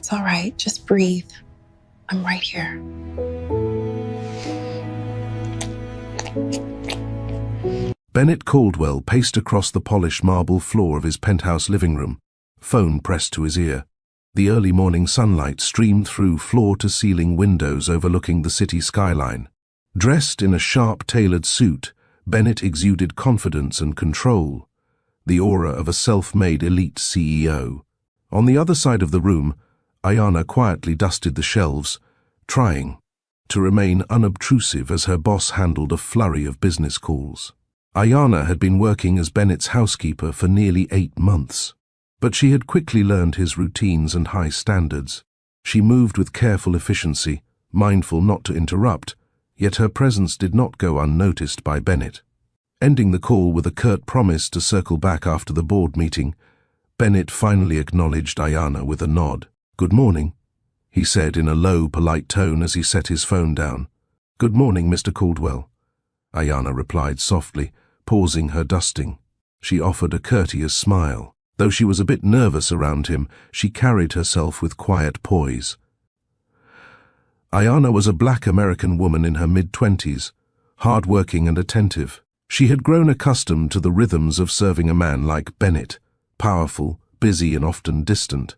It's all right. Just breathe. I'm right here. Bennett Caldwell paced across the polished marble floor of his penthouse living room, phone pressed to his ear. The early morning sunlight streamed through floor-to-ceiling windows overlooking the city skyline. Dressed in a sharp-tailored suit, Bennett exuded confidence and control, the aura of a self-made elite CEO. On the other side of the room, Ayanna quietly dusted the shelves, trying to remain unobtrusive as her boss handled a flurry of business calls. Ayanna had been working as Bennett's housekeeper for nearly 8 months, but she had quickly learned his routines and high standards. She moved with careful efficiency, mindful not to interrupt, yet her presence did not go unnoticed by Bennett. Ending the call with a curt promise to circle back after the board meeting, Bennett finally acknowledged Ayanna with a nod. "Good morning," he said in a low, polite tone as he set his phone down. "Good morning, Mr. Caldwell," Ayanna replied softly, pausing her dusting. She offered a courteous smile. Though she was a bit nervous around him, she carried herself with quiet poise. Ayanna was a black American woman in her mid-20s, hard-working and attentive. She had grown accustomed to the rhythms of serving a man like Bennett, powerful, busy and often distant.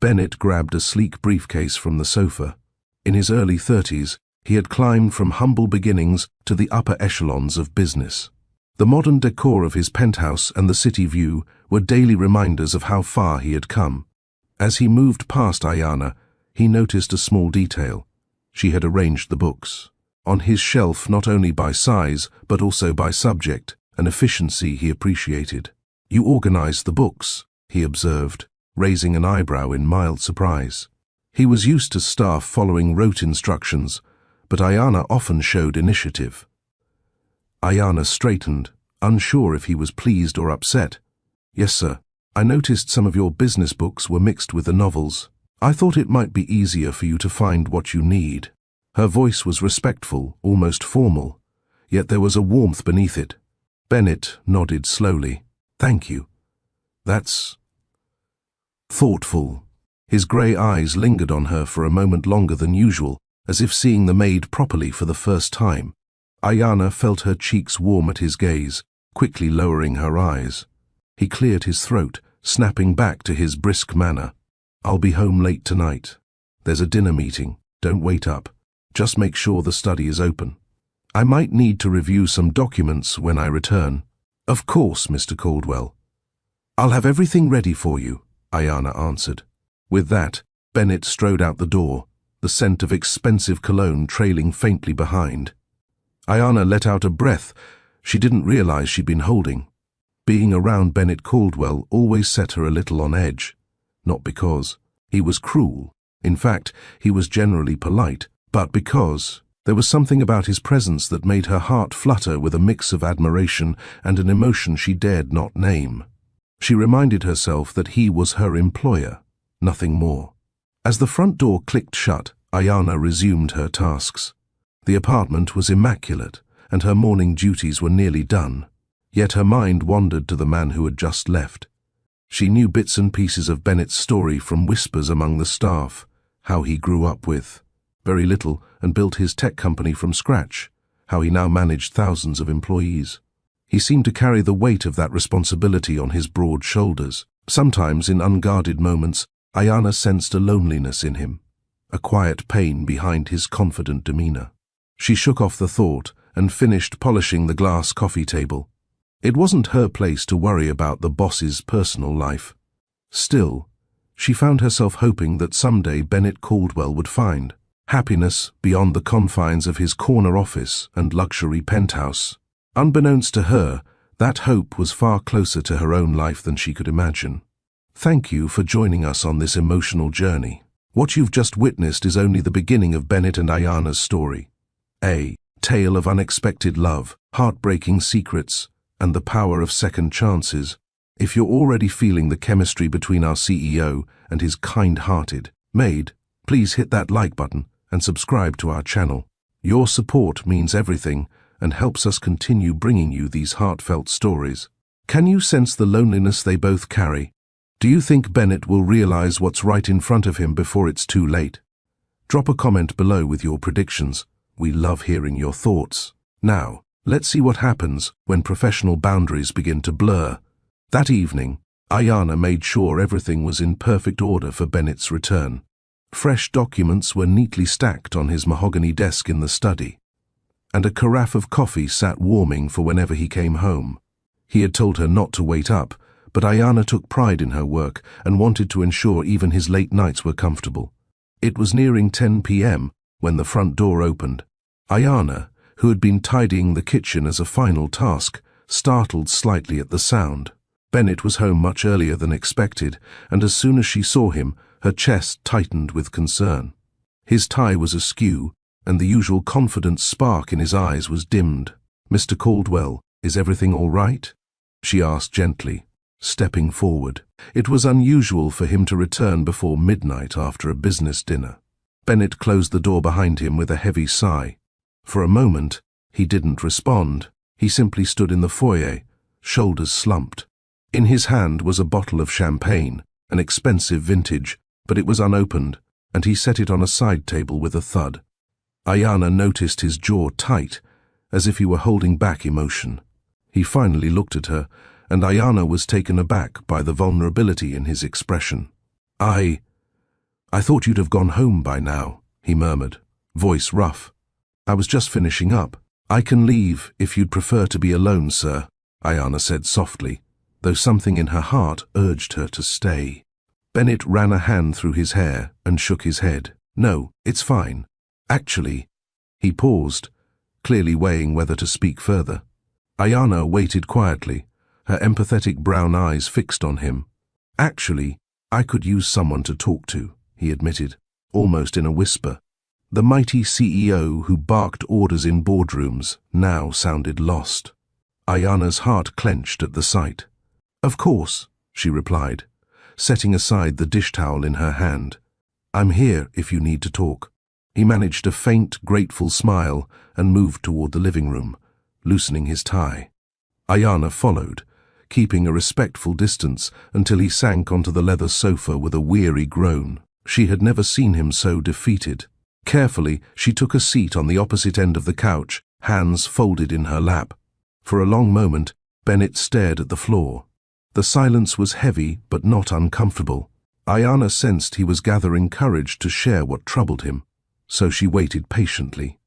Bennett grabbed a sleek briefcase from the sofa. In his early 30s, he had climbed from humble beginnings to the upper echelons of business. The modern decor of his penthouse and the city view were daily reminders of how far he had come. As he moved past Ayanna, he noticed a small detail. She had arranged the books on his shelf not only by size, but also by subject, an efficiency he appreciated. "You organized the books," he observed, raising an eyebrow in mild surprise. He was used to staff following rote instructions, but Ayanna often showed initiative. Ayanna straightened, unsure if he was pleased or upset. "Yes, sir. I noticed some of your business books were mixed with the novels. I thought it might be easier for you to find what you need." Her voice was respectful, almost formal, yet there was a warmth beneath it. Bennett nodded slowly. "Thank you. That's thoughtful." His grey eyes lingered on her for a moment longer than usual, as if seeing the maid properly for the first time. Ayanna felt her cheeks warm at his gaze, quickly lowering her eyes. He cleared his throat, snapping back to his brisk manner. "I'll be home late tonight. There's a dinner meeting. Don't wait up. Just make sure the study is open. I might need to review some documents when I return." "Of course, Mr. Caldwell. I'll have everything ready for you," Ayanna answered. With that, Bennett strode out the door, the scent of expensive cologne trailing faintly behind. Ayanna let out a breath she didn't realize she'd been holding. Being around Bennett Caldwell always set her a little on edge. Not because he was cruel. In fact, he was generally polite, but because there was something about his presence that made her heart flutter with a mix of admiration and an emotion she dared not name. She reminded herself that he was her employer, nothing more. As the front door clicked shut, Ayanna resumed her tasks. The apartment was immaculate, and her morning duties were nearly done. Yet her mind wandered to the man who had just left. She knew bits and pieces of Bennett's story from whispers among the staff, how he grew up with very little and built his tech company from scratch, how he now managed thousands of employees. He seemed to carry the weight of that responsibility on his broad shoulders. Sometimes, in unguarded moments, Ayanna sensed a loneliness in him, a quiet pain behind his confident demeanor. She shook off the thought and finished polishing the glass coffee table. It wasn't her place to worry about the boss's personal life. Still, she found herself hoping that someday Bennett Caldwell would find happiness beyond the confines of his corner office and luxury penthouse. Unbeknownst to her, that hope was far closer to her own life than she could imagine. Thank you for joining us on this emotional journey. What you've just witnessed is only the beginning of Bennett and Ayanna's story. A tale of unexpected love, heartbreaking secrets, and the power of second chances. If you're already feeling the chemistry between our CEO and his kind-hearted Maid, please hit that like button and subscribe to our channel. Your support means everything and helps us continue bringing you these heartfelt stories. Can you sense the loneliness they both carry? Do you think Bennett will realize what's right in front of him before it's too late? Drop a comment below with your predictions. We love hearing your thoughts. Now, let's see what happens when professional boundaries begin to blur. That evening, Ayana made sure everything was in perfect order for Bennett's return. Fresh documents were neatly stacked on his mahogany desk in the study, and a carafe of coffee sat warming for whenever he came home. He had told her not to wait up, but Ayana took pride in her work and wanted to ensure even his late nights were comfortable. It was nearing 10 p.m. when the front door opened. Ayana, who had been tidying the kitchen as a final task, startled slightly at the sound. Bennett was home much earlier than expected, and as soon as she saw him, her chest tightened with concern. His tie was askew, and the usual confident spark in his eyes was dimmed. "Mr. Caldwell, is everything all right?" she asked gently, stepping forward. It was unusual for him to return before midnight after a business dinner. Bennett closed the door behind him with a heavy sigh. For a moment, he didn't respond. He simply stood in the foyer, shoulders slumped. In his hand was a bottle of champagne, an expensive vintage, but it was unopened, and he set it on a side table with a thud. Ayana noticed his jaw tight, as if he were holding back emotion. He finally looked at her, and Ayana was taken aback by the vulnerability in his expression. I thought you'd have gone home by now," he murmured, voice rough. "I was just finishing up." "I can leave if you'd prefer to be alone, sir," Ayana said softly, though something in her heart urged her to stay. Bennett ran a hand through his hair and shook his head. "No, it's fine. Actually," he paused, clearly weighing whether to speak further. Ayana waited quietly, her empathetic brown eyes fixed on him. "Actually, I could use someone to talk to," he admitted, almost in a whisper. The mighty CEO who barked orders in boardrooms now sounded lost. Ayana's heart clenched at the sight. "Of course," she replied, setting aside the dish towel in her hand. "I'm here if you need to talk." He managed a faint, grateful smile and moved toward the living room, loosening his tie. Ayana followed, keeping a respectful distance until he sank onto the leather sofa with a weary groan. She had never seen him so defeated. Carefully, she took a seat on the opposite end of the couch, hands folded in her lap. For a long moment, Bennett stared at the floor. The silence was heavy but not uncomfortable. Ayana sensed he was gathering courage to share what troubled him, so she waited patiently.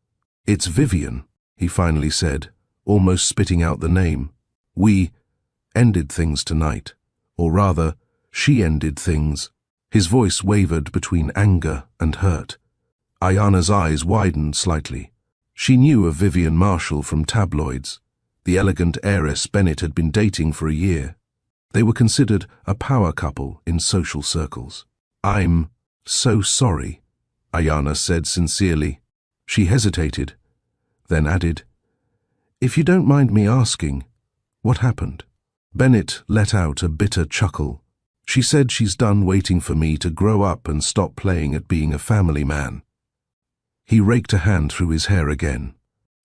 "It's Vivian," he finally said, almost spitting out the name. "We ended things tonight. Or rather, she ended things." His voice wavered between anger and hurt. Ayana's eyes widened slightly. She knew of Vivian Marshall from tabloids, the elegant heiress Bennett had been dating for a year. They were considered a power couple in social circles. "I'm so sorry," Ayana said sincerely. She hesitated, then added, "If you don't mind me asking, what happened?" Bennett let out a bitter chuckle. "She said she's done waiting for me to grow up and stop playing at being a family man." He raked a hand through his hair again.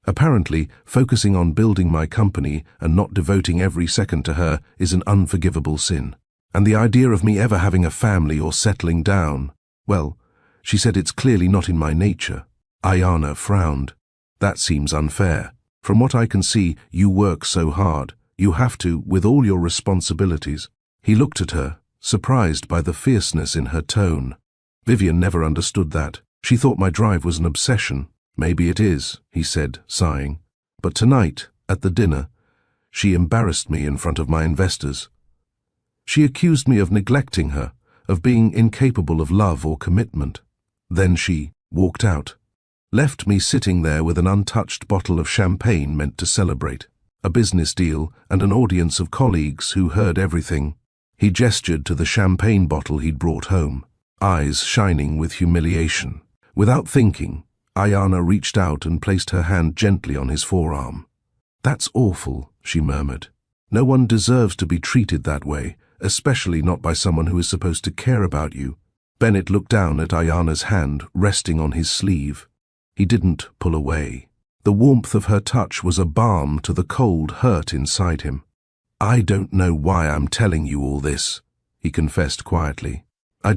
"Apparently, focusing on building my company and not devoting every second to her is an unforgivable sin. And the idea of me ever having a family or settling down, well, she said it's clearly not in my nature." Ayana frowned. "That seems unfair. From what I can see, you work so hard. You have to, with all your responsibilities." He looked at her, surprised by the fierceness in her tone. Vivian never understood that. She thought my drive was an obsession. "Maybe it is," he said, sighing. "But tonight, at the dinner, she embarrassed me in front of my investors. She accused me of neglecting her, of being incapable of love or commitment. Then she walked out, left me sitting there with an untouched bottle of champagne meant to celebrate, a business deal and an audience of colleagues who heard everything." He gestured to the champagne bottle he'd brought home, eyes shining with humiliation. Without thinking, Ayana reached out and placed her hand gently on his forearm. "That's awful," she murmured. "No one deserves to be treated that way, especially not by someone who is supposed to care about you." Bennett looked down at Ayana's hand resting on his sleeve. He didn't pull away. The warmth of her touch was a balm to the cold hurt inside him. "I don't know why I'm telling you all this," he confessed quietly. I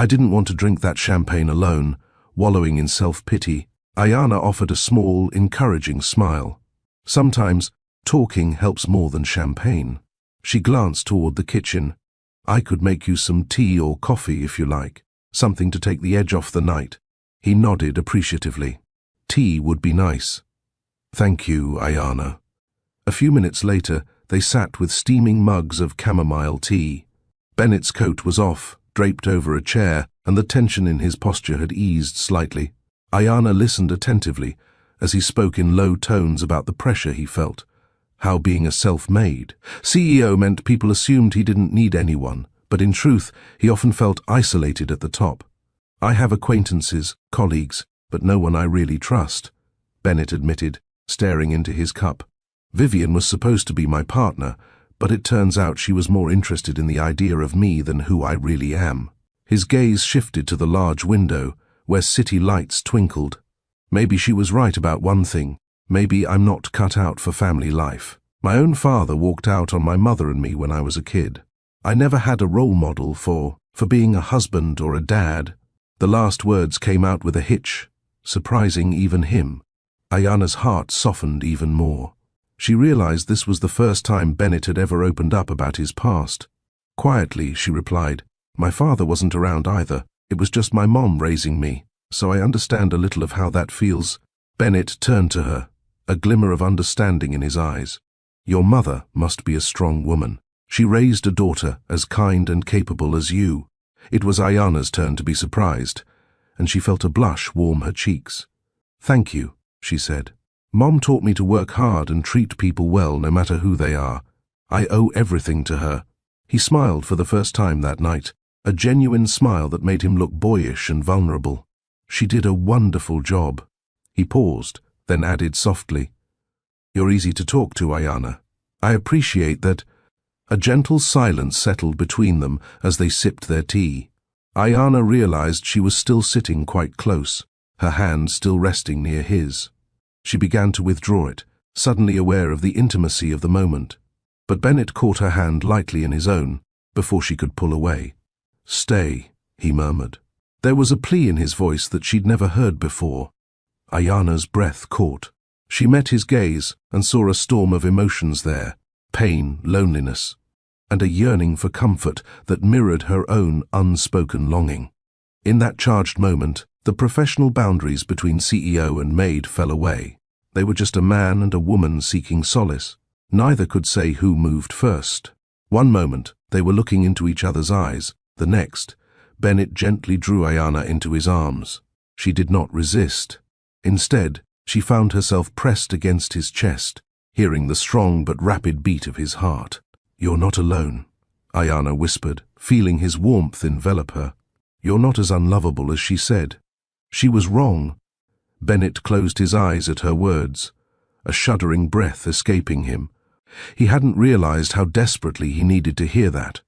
didn't want to drink that champagne alone, wallowing in self-pity. Ayana offered a small, encouraging smile. Sometimes, talking helps more than champagne. She glanced toward the kitchen. I could make you some tea or coffee if you like, something to take the edge off the night. He nodded appreciatively. Tea would be nice. Thank you, Ayana. A few minutes later, they sat with steaming mugs of chamomile tea. Bennett's coat was off, draped over a chair, and the tension in his posture had eased slightly. Ayana listened attentively as he spoke in low tones about the pressure he felt. How being a self-made CEO meant people assumed he didn't need anyone, but in truth, he often felt isolated at the top. I have acquaintances, colleagues, but no one I really trust, Bennett admitted, staring into his cup. Vivian was supposed to be my partner, but it turns out she was more interested in the idea of me than who I really am. His gaze shifted to the large window, where city lights twinkled. Maybe she was right about one thing. Maybe I'm not cut out for family life. My own father walked out on my mother and me when I was a kid. I never had a role model for being a husband or a dad. The last words came out with a hitch, surprising even him. Ayana's heart softened even more. She realized this was the first time Bennett had ever opened up about his past. Quietly, she replied, "My father wasn't around either. It was just my mom raising me, so I understand a little of how that feels." Bennett turned to her, a glimmer of understanding in his eyes. "Your mother must be a strong woman. She raised a daughter as kind and capable as you." It was Ayana's turn to be surprised, and she felt a blush warm her cheeks. "Thank you," she said. "Mom taught me to work hard and treat people well no matter who they are. I owe everything to her." He smiled for the first time that night, a genuine smile that made him look boyish and vulnerable. "She did a wonderful job." He paused, then added softly, "You're easy to talk to, Ayana. I appreciate that." A gentle silence settled between them as they sipped their tea. Ayana realized she was still sitting quite close, her hand still resting near his. She began to withdraw it, suddenly aware of the intimacy of the moment. But Bennett caught her hand lightly in his own, before she could pull away. "Stay," he murmured. There was a plea in his voice that she'd never heard before. Ayana's breath caught. She met his gaze and saw a storm of emotions there, pain, loneliness, and a yearning for comfort that mirrored her own unspoken longing. In that charged moment, the professional boundaries between CEO and Maid fell away. They were just a man and a woman seeking solace. Neither could say who moved first. One moment, they were looking into each other's eyes. The next, Bennett gently drew Ayana into his arms. She did not resist. Instead, she found herself pressed against his chest, hearing the strong but rapid beat of his heart. "You're not alone," Ayana whispered, feeling his warmth envelop her. "You're not as unlovable as she said. She was wrong." Bennett closed his eyes at her words, a shuddering breath escaping him. He hadn't realized how desperately he needed to hear that.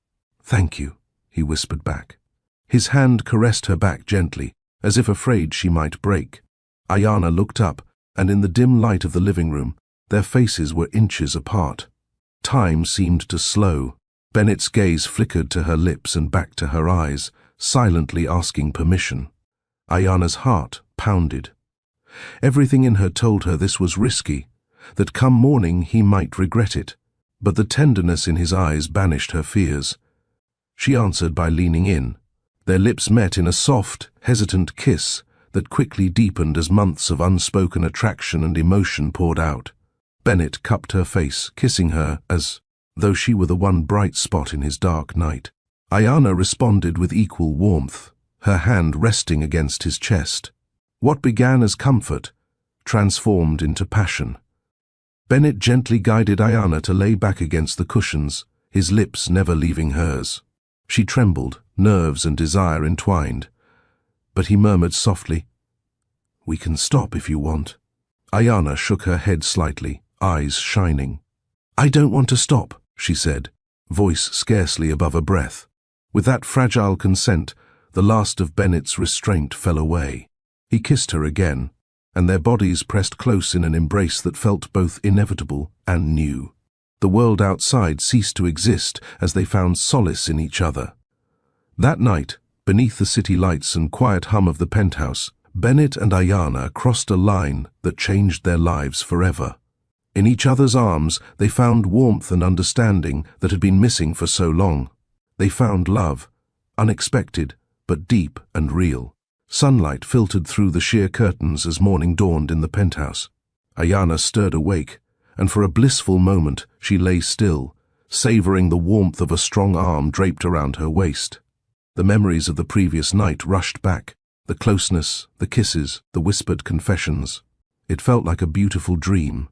"Thank you," he whispered back. His hand caressed her back gently, as if afraid she might break. Ayana looked up, and in the dim light of the living room, their faces were inches apart. Time seemed to slow. Bennett's gaze flickered to her lips and back to her eyes, silently asking permission. Ayana's heart pounded. Everything in her told her this was risky, that come morning he might regret it, but the tenderness in his eyes banished her fears. She answered by leaning in. Their lips met in a soft, hesitant kiss that quickly deepened as months of unspoken attraction and emotion poured out. Bennett cupped her face, kissing her as though she were the one bright spot in his dark night. Ayana responded with equal warmth, her hand resting against his chest. What began as comfort transformed into passion. Bennett gently guided Ayana to lay back against the cushions, his lips never leaving hers. She trembled, nerves and desire entwined. But he murmured softly, "We can stop if you want." Ayana shook her head slightly, eyes shining. "I don't want to stop," she said, voice scarcely above a breath. With that fragile consent, the last of Bennett's restraint fell away. He kissed her again, and their bodies pressed close in an embrace that felt both inevitable and new. The world outside ceased to exist as they found solace in each other. That night, beneath the city lights and quiet hum of the penthouse, Bennett and Ayana crossed a line that changed their lives forever. In each other's arms, they found warmth and understanding that had been missing for so long. They found love, unexpected, but deep and real. Sunlight filtered through the sheer curtains as morning dawned in the penthouse. Ayana stirred awake, and for a blissful moment she lay still, savoring the warmth of a strong arm draped around her waist. The memories of the previous night rushed back, the closeness, the kisses, the whispered confessions. It felt like a beautiful dream.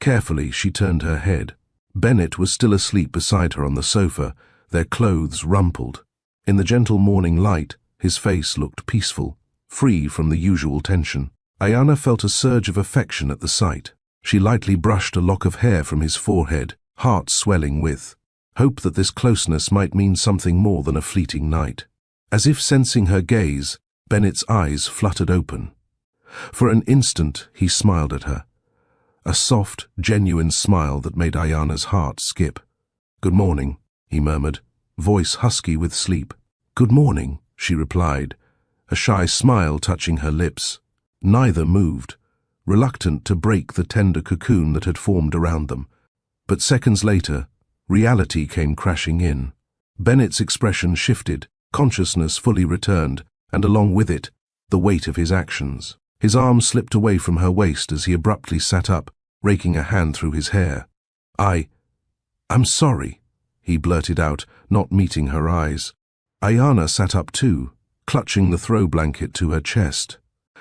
Carefully, she turned her head. Bennett was still asleep beside her on the sofa, their clothes rumpled. In the gentle morning light, his face looked peaceful, free from the usual tension. Ayana felt a surge of affection at the sight. She lightly brushed a lock of hair from his forehead, heart swelling with hope that this closeness might mean something more than a fleeting night. As if sensing her gaze, Bennett's eyes fluttered open. For an instant, he smiled at her. A soft, genuine smile that made Ayana's heart skip. "Good morning," he murmured, voice husky with sleep. "Good morning," she replied, a shy smile touching her lips. Neither moved, reluctant to break the tender cocoon that had formed around them. But seconds later, reality came crashing in. Bennett's expression shifted, consciousness fully returned, and along with it, the weight of his actions. His arm slipped away from her waist as he abruptly sat up, raking a hand through his hair. I'm sorry," he blurted out, not meeting her eyes. Ayana sat up too, clutching the throw blanket to her chest.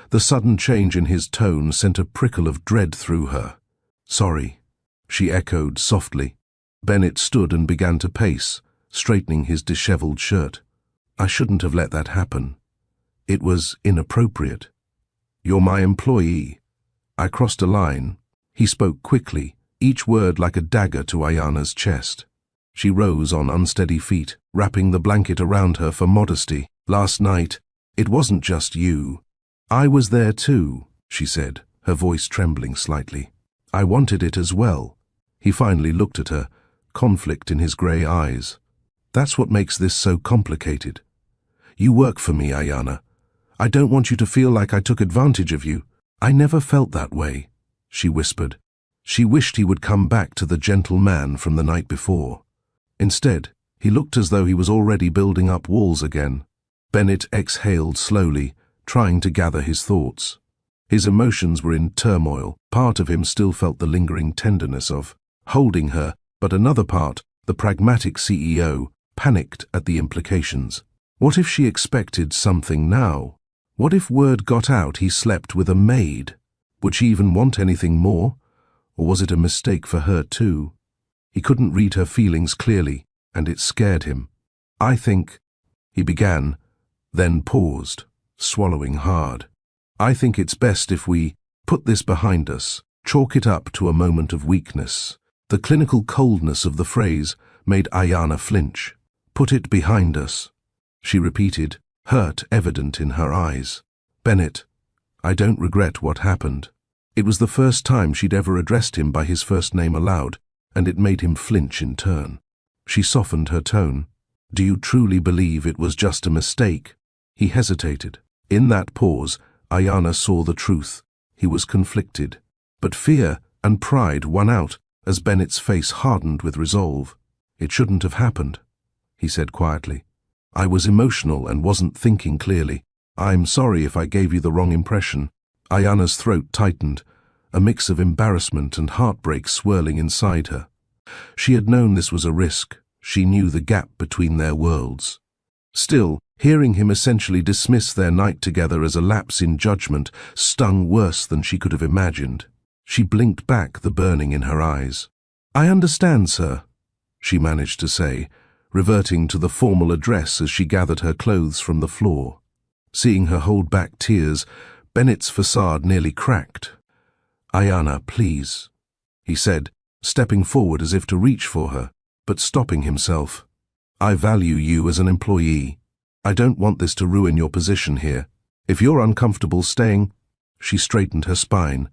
The sudden change in his tone sent a prickle of dread through her. "Sorry," she echoed softly. Bennett stood and began to pace, straightening his disheveled shirt. "I shouldn't have let that happen. It was inappropriate. You're my employee. I crossed a line." He spoke quickly, each word like a dagger to Ayana's chest. She rose on unsteady feet, wrapping the blanket around her for modesty. "Last night, it wasn't just you. I was there too," she said, her voice trembling slightly. "I wanted it as well." He finally looked at her, conflict in his grey eyes. "That's what makes this so complicated. You work for me, Ayana. I don't want you to feel like I took advantage of you." "I never felt that way," she whispered. She wished he would come back to the gentle man from the night before. Instead, he looked as though he was already building up walls again. Bennett exhaled slowly, trying to gather his thoughts. His emotions were in turmoil. Part of him still felt the lingering tenderness of holding her, but another part, the pragmatic CEO, panicked at the implications. What if she expected something now? What if word got out he slept with a maid? Would she even want anything more? Or was it a mistake for her too? He couldn't read her feelings clearly, and it scared him. "I think," he began, then paused, swallowing hard. "I think it's best if we put this behind us, chalk it up to a moment of weakness." The clinical coldness of the phrase made Ayana flinch. "Put it behind us," she repeated, hurt evident in her eyes. "Bennett, I don't regret what happened." It was the first time she'd ever addressed him by his first name aloud, and it made him flinch in turn. She softened her tone. "Do you truly believe it was just a mistake?" He hesitated. In that pause, Ayana saw the truth. He was conflicted. But fear and pride won out as Bennett's face hardened with resolve. "It shouldn't have happened," he said quietly. "I was emotional and wasn't thinking clearly. I'm sorry if I gave you the wrong impression." Ayana's throat tightened, a mix of embarrassment and heartbreak swirling inside her. She had known this was a risk. She knew the gap between their worlds. Still, hearing him essentially dismiss their night together as a lapse in judgment stung worse than she could have imagined. She blinked back, the burning in her eyes. "I understand, sir," she managed to say, reverting to the formal address as she gathered her clothes from the floor. Seeing her hold back tears, Bennett's facade nearly cracked. "Ayana, please," he said, stepping forward as if to reach for her, but stopping himself. "I value you as an employee. I don't want this to ruin your position here. If you're uncomfortable staying—" She straightened her spine,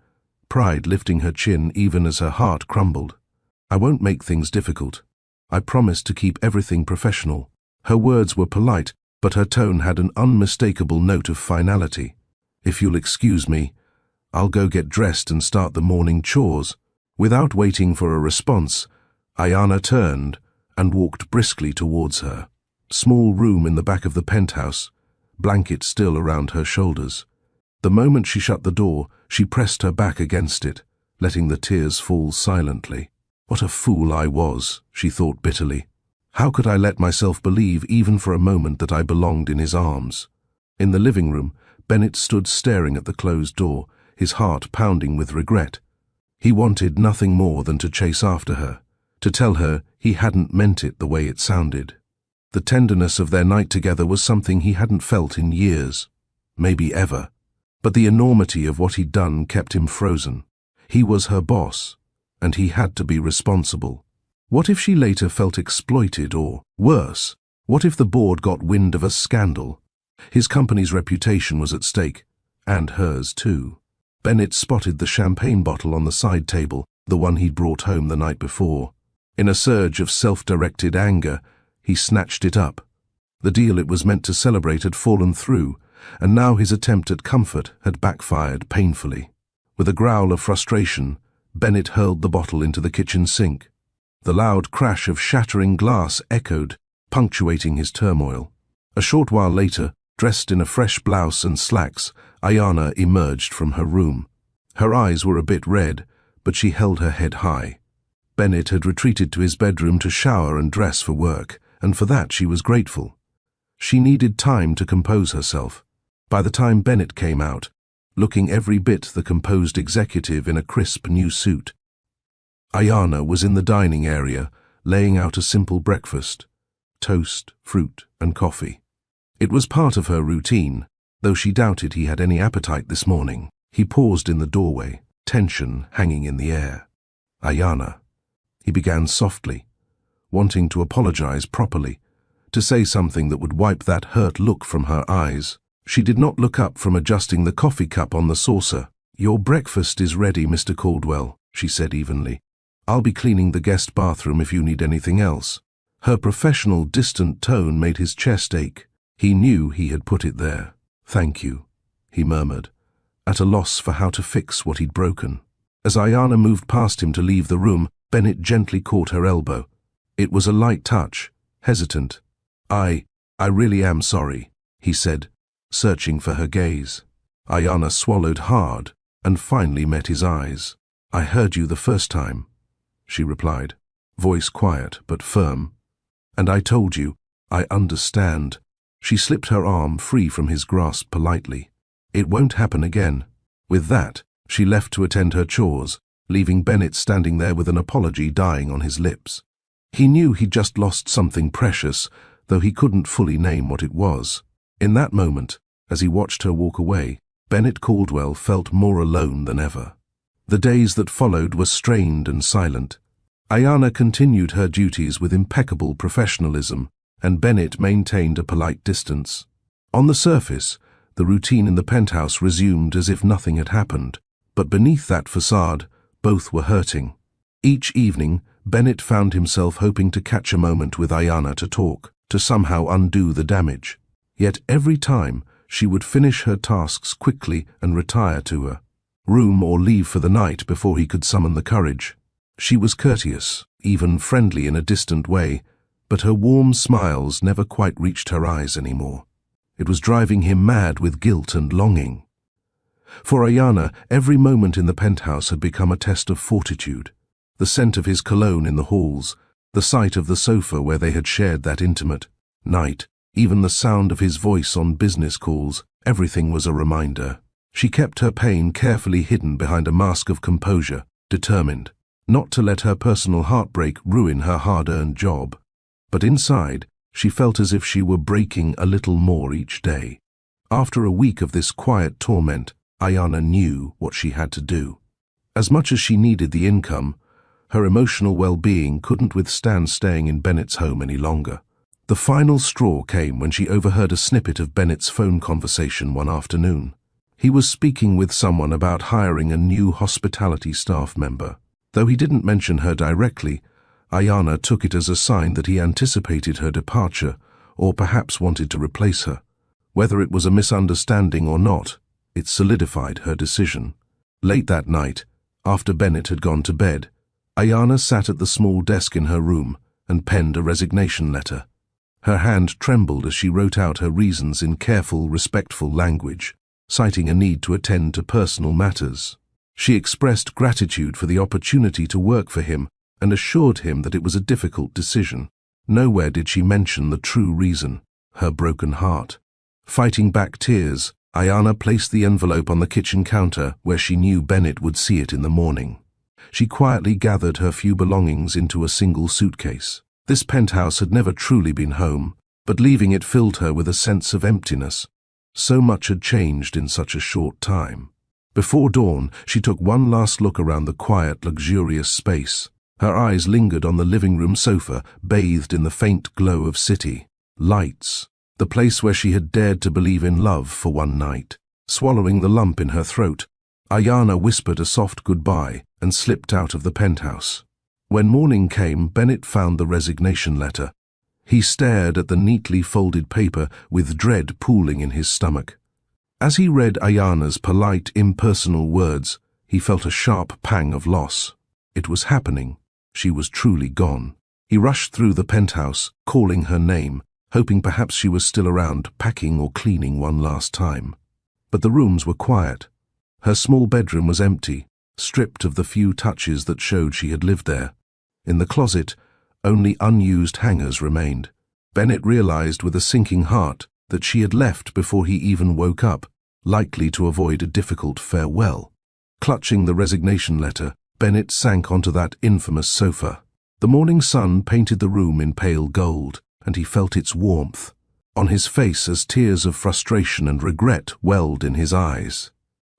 pride lifting her chin even as her heart crumbled. I won't make things difficult. I promise to keep everything professional. Her words were polite, but her tone had an unmistakable note of finality. If you'll excuse me, I'll go get dressed and start the morning chores. Without waiting for a response, Ayana turned and walked briskly towards her. Small room in the back of the penthouse, blanket still around her shoulders. The moment she shut the door, she pressed her back against it, letting the tears fall silently. What a fool I was, she thought bitterly. How could I let myself believe even for a moment that I belonged in his arms? In the living room, Bennett stood staring at the closed door, his heart pounding with regret. He wanted nothing more than to chase after her, to tell her he hadn't meant it the way it sounded. The tenderness of their night together was something he hadn't felt in years, maybe ever. But the enormity of what he'd done kept him frozen. He was her boss, and he had to be responsible. What if she later felt exploited, or, worse, what if the board got wind of a scandal? His company's reputation was at stake, and hers too. Bennett spotted the champagne bottle on the side table, the one he'd brought home the night before. In a surge of self-directed anger, he snatched it up. The deal it was meant to celebrate had fallen through, and now his attempt at comfort had backfired painfully. With a growl of frustration, Bennett hurled the bottle into the kitchen sink. The loud crash of shattering glass echoed, punctuating his turmoil. A short while later, dressed in a fresh blouse and slacks, Ayana emerged from her room. Her eyes were a bit red, but she held her head high. Bennett had retreated to his bedroom to shower and dress for work, and for that she was grateful. She needed time to compose herself. By the time Bennett came out, looking every bit the composed executive in a crisp new suit, Ayana was in the dining area, laying out a simple breakfast: toast, fruit, and coffee. It was part of her routine, though she doubted he had any appetite this morning. He paused in the doorway, tension hanging in the air. Ayana. He began softly, wanting to apologize properly, to say something that would wipe that hurt look from her eyes. She did not look up from adjusting the coffee cup on the saucer. "Your breakfast is ready, Mr. Caldwell," she said evenly. "I'll be cleaning the guest bathroom if you need anything else." Her professional, distant tone made his chest ache. He knew he had put it there. "Thank you," he murmured, at a loss for how to fix what he'd broken. As Ayana moved past him to leave the room, Bennett gently caught her elbow. It was a light touch, hesitant. I really am sorry," he said, searching for her gaze. Ayana swallowed hard and finally met his eyes. "I heard you the first time," she replied, voice quiet but firm. "And I told you, I understand." She slipped her arm free from his grasp politely. "It won't happen again." With that, she left to attend her chores, leaving Bennett standing there with an apology dying on his lips. He knew he'd just lost something precious, though he couldn't fully name what it was. In that moment, as he watched her walk away, Bennett Caldwell felt more alone than ever. The days that followed were strained and silent. Ayana continued her duties with impeccable professionalism, and Bennett maintained a polite distance. On the surface, the routine in the penthouse resumed as if nothing had happened, but beneath that facade, both were hurting. Each evening, Bennett found himself hoping to catch a moment with Ayana to talk, to somehow undo the damage. Yet every time, she would finish her tasks quickly and retire to her room or leave for the night before he could summon the courage. She was courteous, even friendly in a distant way, but her warm smiles never quite reached her eyes anymore. It was driving him mad with guilt and longing. For Ayana, every moment in the penthouse had become a test of fortitude. The scent of his cologne in the halls, the sight of the sofa where they had shared that intimate night, even the sound of his voice on business calls, everything was a reminder. She kept her pain carefully hidden behind a mask of composure, determined not to let her personal heartbreak ruin her hard-earned job. But inside, she felt as if she were breaking a little more each day. After a week of this quiet torment, Ayana knew what she had to do. As much as she needed the income, her emotional well-being couldn't withstand staying in Bennett's home any longer. The final straw came when she overheard a snippet of Bennett's phone conversation one afternoon. He was speaking with someone about hiring a new hospitality staff member. Though he didn't mention her directly, Ayana took it as a sign that he anticipated her departure or perhaps wanted to replace her. Whether it was a misunderstanding or not, it solidified her decision. Late that night, after Bennett had gone to bed, Ayana sat at the small desk in her room and penned a resignation letter. Her hand trembled as she wrote out her reasons in careful, respectful language, citing a need to attend to personal matters. She expressed gratitude for the opportunity to work for him and assured him that it was a difficult decision. Nowhere did she mention the true reason, her broken heart. Fighting back tears, Ayana placed the envelope on the kitchen counter where she knew Bennett would see it in the morning. She quietly gathered her few belongings into a single suitcase. This penthouse had never truly been home, but leaving it filled her with a sense of emptiness. So much had changed in such a short time. Before dawn, she took one last look around the quiet, luxurious space. Her eyes lingered on the living room sofa, bathed in the faint glow of city lights, the place where she had dared to believe in love for one night. Swallowing the lump in her throat, Ayana whispered a soft goodbye and slipped out of the penthouse. When morning came, Bennett found the resignation letter. He stared at the neatly folded paper with dread pooling in his stomach. As he read Ayana's polite, impersonal words, he felt a sharp pang of loss. It was happening. She was truly gone. He rushed through the penthouse, calling her name, hoping perhaps she was still around, packing or cleaning one last time. But the rooms were quiet. Her small bedroom was empty, stripped of the few touches that showed she had lived there. In the closet, only unused hangers remained. Bennett realized with a sinking heart that she had left before he even woke up, likely to avoid a difficult farewell. Clutching the resignation letter, Bennett sank onto that infamous sofa. The morning sun painted the room in pale gold, and he felt its warmth on his face as tears of frustration and regret welled in his eyes.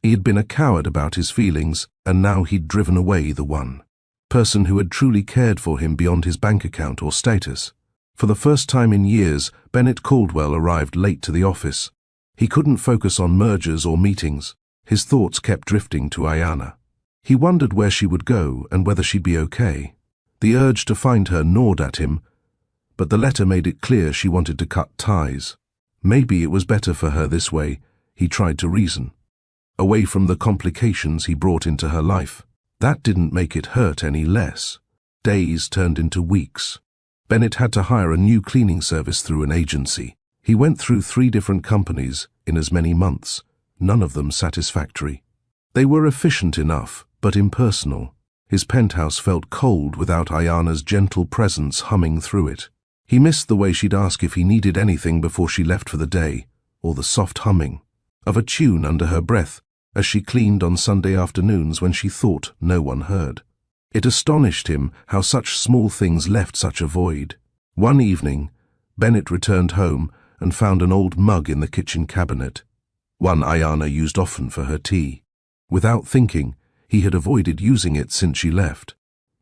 He had been a coward about his feelings, and now he'd driven away the one person who had truly cared for him beyond his bank account or status. For the first time in years, Bennett Caldwell arrived late to the office. He couldn't focus on mergers or meetings. His thoughts kept drifting to Ayana. He wondered where she would go and whether she'd be okay. The urge to find her gnawed at him, but the letter made it clear she wanted to cut ties. Maybe it was better for her this way, he tried to reason. Away from the complications he brought into her life. That didn't make it hurt any less. Days turned into weeks. Bennett had to hire a new cleaning service through an agency. He went through 3 different companies in as many months, none of them satisfactory. They were efficient enough, but impersonal. His penthouse felt cold without Ayana's gentle presence humming through it. He missed the way she'd ask if he needed anything before she left for the day, or the soft humming of a tune under her breath as she cleaned on Sunday afternoons when she thought no one heard. It astonished him how such small things left such a void. One evening, Bennett returned home and found an old mug in the kitchen cabinet, one Ayana used often for her tea. Without thinking, he had avoided using it since she left.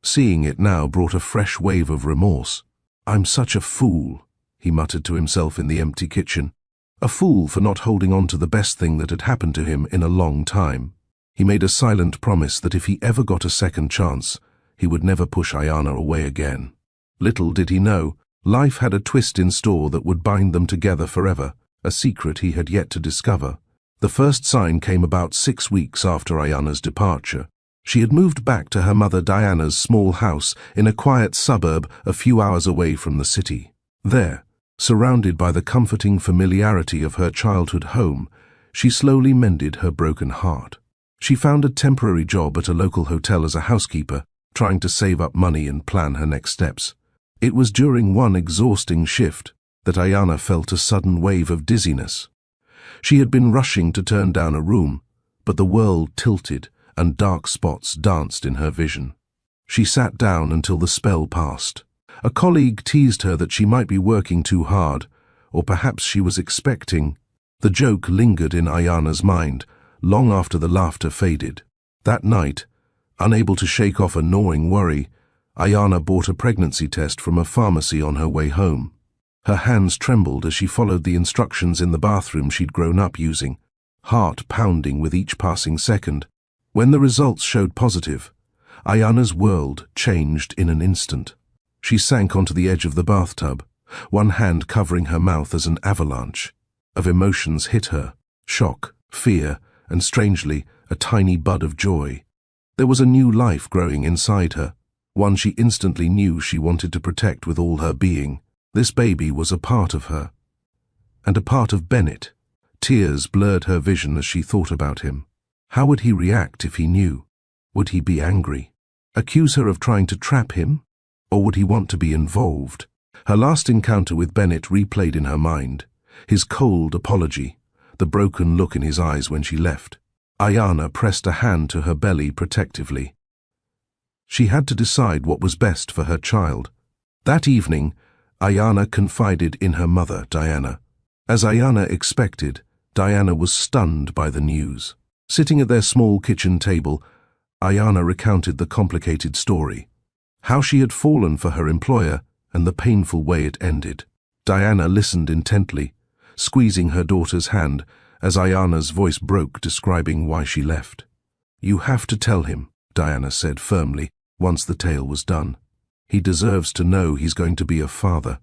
Seeing it now brought a fresh wave of remorse. "I'm such a fool," he muttered to himself in the empty kitchen. A fool for not holding on to the best thing that had happened to him in a long time. He made a silent promise that if he ever got a second chance, he would never push Ayana away again. Little did he know, life had a twist in store that would bind them together forever, a secret he had yet to discover. The first sign came about 6 weeks after Ayana's departure. She had moved back to her mother Diana's small house in a quiet suburb a few hours away from the city. There, surrounded by the comforting familiarity of her childhood home, she slowly mended her broken heart. She found a temporary job at a local hotel as a housekeeper, trying to save up money and plan her next steps. It was during one exhausting shift that Ayana felt a sudden wave of dizziness. She had been rushing to turn down a room, but the world tilted and dark spots danced in her vision. She sat down until the spell passed. A colleague teased her that she might be working too hard, or perhaps she was expecting. The joke lingered in Ayana's mind, long after the laughter faded. That night, unable to shake off a gnawing worry, Ayana bought a pregnancy test from a pharmacy on her way home. Her hands trembled as she followed the instructions in the bathroom she'd grown up using, heart pounding with each passing second. When the results showed positive, Ayana's world changed in an instant. She sank onto the edge of the bathtub, one hand covering her mouth as an avalanche of emotions hit her: shock, fear, and strangely, a tiny bud of joy. There was a new life growing inside her, one she instantly knew she wanted to protect with all her being. This baby was a part of her, and a part of Bennett. Tears blurred her vision as she thought about him. How would he react if he knew? Would he be angry? Accuse her of trying to trap him? Or would he want to be involved? Her last encounter with Bennett replayed in her mind. His cold apology, the broken look in his eyes when she left. Ayana pressed a hand to her belly protectively. She had to decide what was best for her child. That evening, Ayana confided in her mother, Diana. As Ayana expected, Diana was stunned by the news. Sitting at their small kitchen table, Ayana recounted the complicated story, how she had fallen for her employer and the painful way it ended. Diana listened intently, squeezing her daughter's hand as Ayana's voice broke, describing why she left. "You have to tell him," Diana said firmly, once the tale was done. "He deserves to know he's going to be a father."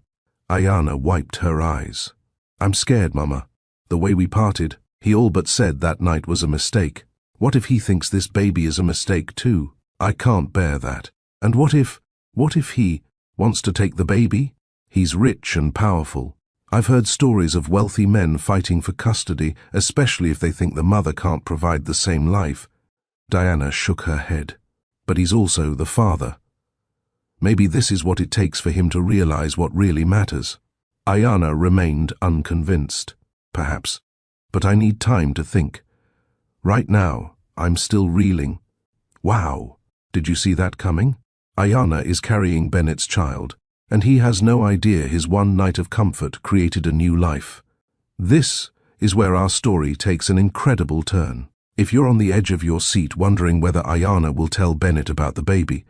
Ayana wiped her eyes. "I'm scared, Mama. The way we parted, he all but said that night was a mistake. What if he thinks this baby is a mistake too? I can't bear that. And what if he wants to take the baby? He's rich and powerful. I've heard stories of wealthy men fighting for custody, especially if they think the mother can't provide the same life." Diana shook her head. "But he's also the father. Maybe this is what it takes for him to realize what really matters." Ayana remained unconvinced. "Perhaps. But I need time to think. Right now, I'm still reeling." "Wow, did you see that coming? Ayana is carrying Bennett's child, and he has no idea his one night of comfort created a new life. This is where our story takes an incredible turn. If you're on the edge of your seat wondering whether Ayana will tell Bennett about the baby,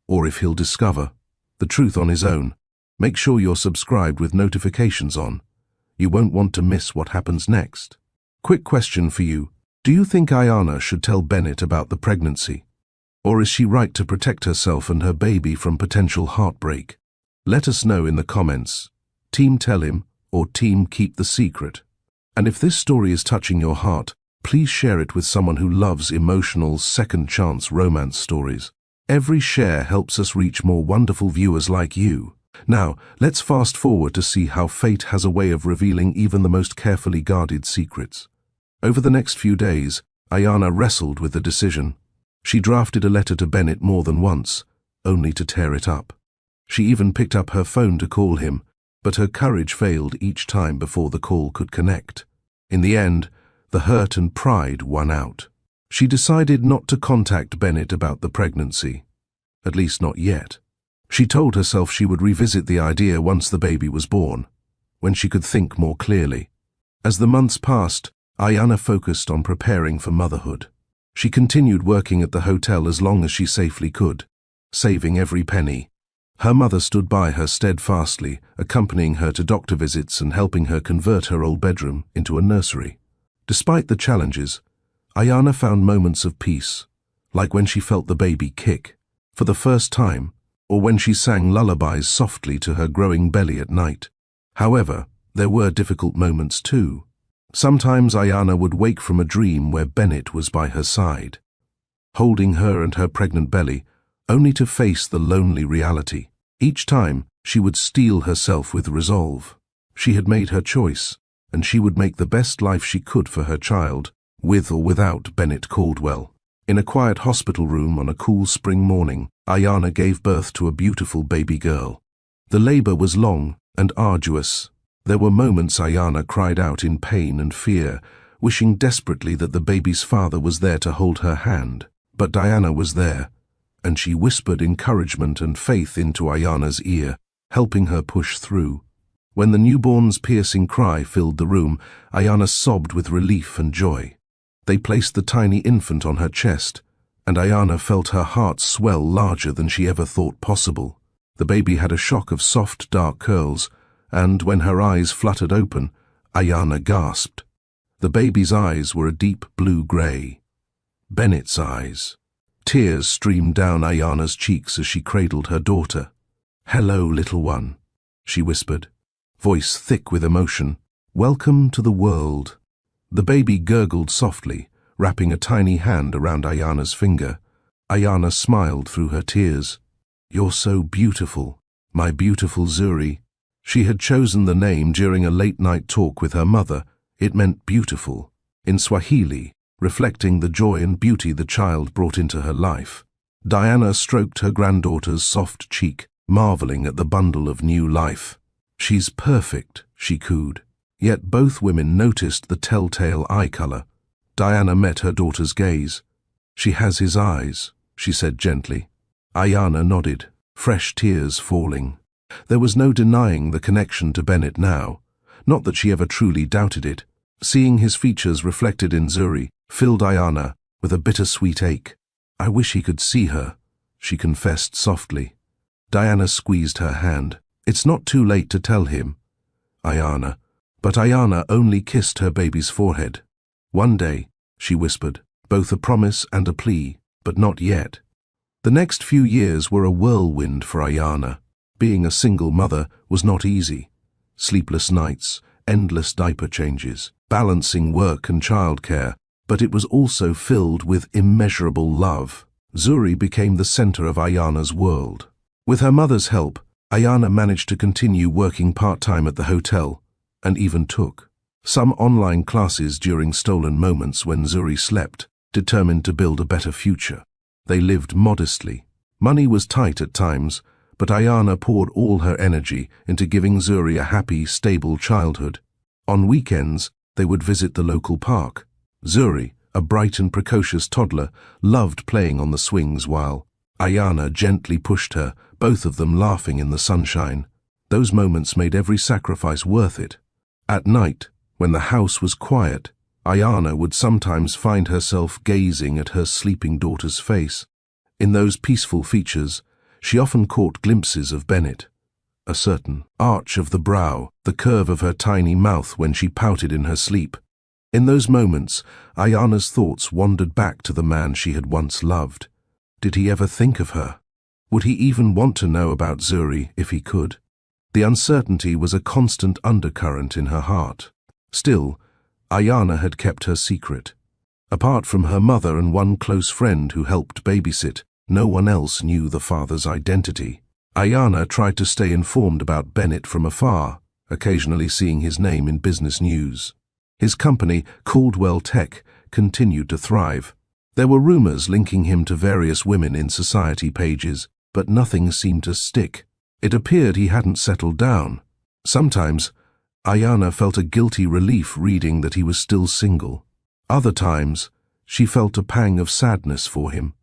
or if he'll discover the truth on his own, make sure you're subscribed with notifications on. You won't want to miss what happens next. Quick question for you. Do you think Ayana should tell Bennett about the pregnancy? Or is she right to protect herself and her baby from potential heartbreak? Let us know in the comments. Team tell him or team keep the secret. And if this story is touching your heart, please share it with someone who loves emotional second chance romance stories. Every share helps us reach more wonderful viewers like you. Now, let's fast forward to see how fate has a way of revealing even the most carefully guarded secrets. Over the next few days, Ayana wrestled with the decision. She drafted a letter to Bennett more than once, only to tear it up. She even picked up her phone to call him, but her courage failed each time before the call could connect. In the end, the hurt and pride won out. She decided not to contact Bennett about the pregnancy, at least not yet. She told herself she would revisit the idea once the baby was born, when she could think more clearly. As the months passed, Ayana focused on preparing for motherhood. She continued working at the hotel as long as she safely could, saving every penny. Her mother stood by her steadfastly, accompanying her to doctor visits and helping her convert her old bedroom into a nursery. Despite the challenges, Ayana found moments of peace, like when she felt the baby kick for the first time, or when she sang lullabies softly to her growing belly at night. However, there were difficult moments too. Sometimes Ayana would wake from a dream where Bennett was by her side, holding her and her pregnant belly, only to face the lonely reality. Each time, she would steel herself with resolve. She had made her choice, and she would make the best life she could for her child, with or without Bennett Caldwell. In a quiet hospital room on a cool spring morning, Ayana gave birth to a beautiful baby girl. The labor was long and arduous. There were moments Ayana cried out in pain and fear, wishing desperately that the baby's father was there to hold her hand. But Diana was there, and she whispered encouragement and faith into Ayana's ear, helping her push through. When the newborn's piercing cry filled the room, Ayana sobbed with relief and joy. They placed the tiny infant on her chest, and Ayana felt her heart swell larger than she ever thought possible. The baby had a shock of soft, dark curls, and when her eyes fluttered open, Ayana gasped. The baby's eyes were a deep blue-gray. Bennett's eyes. Tears streamed down Ayana's cheeks as she cradled her daughter. "Hello, little one," she whispered, voice thick with emotion. "Welcome to the world." The baby gurgled softly, wrapping a tiny hand around Ayana's finger. Ayana smiled through her tears. "You're so beautiful, my beautiful Zuri." She had chosen the name during a late-night talk with her mother. It meant beautiful, in Swahili, reflecting the joy and beauty the child brought into her life. Diana stroked her granddaughter's soft cheek, marveling at the bundle of new life. "She's perfect," she cooed. Yet both women noticed the telltale eye color. Diana met her daughter's gaze. "She has his eyes," she said gently. Ayana nodded, fresh tears falling. There was no denying the connection to Bennett now. Not that she ever truly doubted it. Seeing his features reflected in Zuri filled Ayana with a bittersweet ache. "I wish he could see her," she confessed softly. Diana squeezed her hand. "It's not too late to tell him, Ayana." But Ayana only kissed her baby's forehead. "One day," she whispered, both a promise and a plea, but not yet. The next few years were a whirlwind for Ayana. Being a single mother was not easy. Sleepless nights, endless diaper changes, balancing work and childcare, but it was also filled with immeasurable love. Zuri became the center of Ayana's world. With her mother's help, Ayana managed to continue working part-time at the hotel, and even took some online classes during stolen moments when Zuri slept, determined to build a better future. They lived modestly. Money was tight at times, but Ayana poured all her energy into giving Zuri a happy, stable childhood. On weekends, they would visit the local park. Zuri, a bright and precocious toddler, loved playing on the swings while Ayana gently pushed her, both of them laughing in the sunshine. Those moments made every sacrifice worth it. At night, when the house was quiet, Ayana would sometimes find herself gazing at her sleeping daughter's face. In those peaceful features, she often caught glimpses of Bennett. A certain arch of the brow, the curve of her tiny mouth when she pouted in her sleep. In those moments, Ayana's thoughts wandered back to the man she had once loved. Did he ever think of her? Would he even want to know about Zuri if he could? The uncertainty was a constant undercurrent in her heart. Still, Ayana had kept her secret. Apart from her mother and one close friend who helped babysit, no one else knew the father's identity. Ayana tried to stay informed about Bennett from afar, occasionally seeing his name in business news. His company, Caldwell Tech, continued to thrive. There were rumors linking him to various women in society pages, but nothing seemed to stick. It appeared he hadn't settled down. Sometimes, Ayana felt a guilty relief reading that he was still single. Other times, she felt a pang of sadness for him,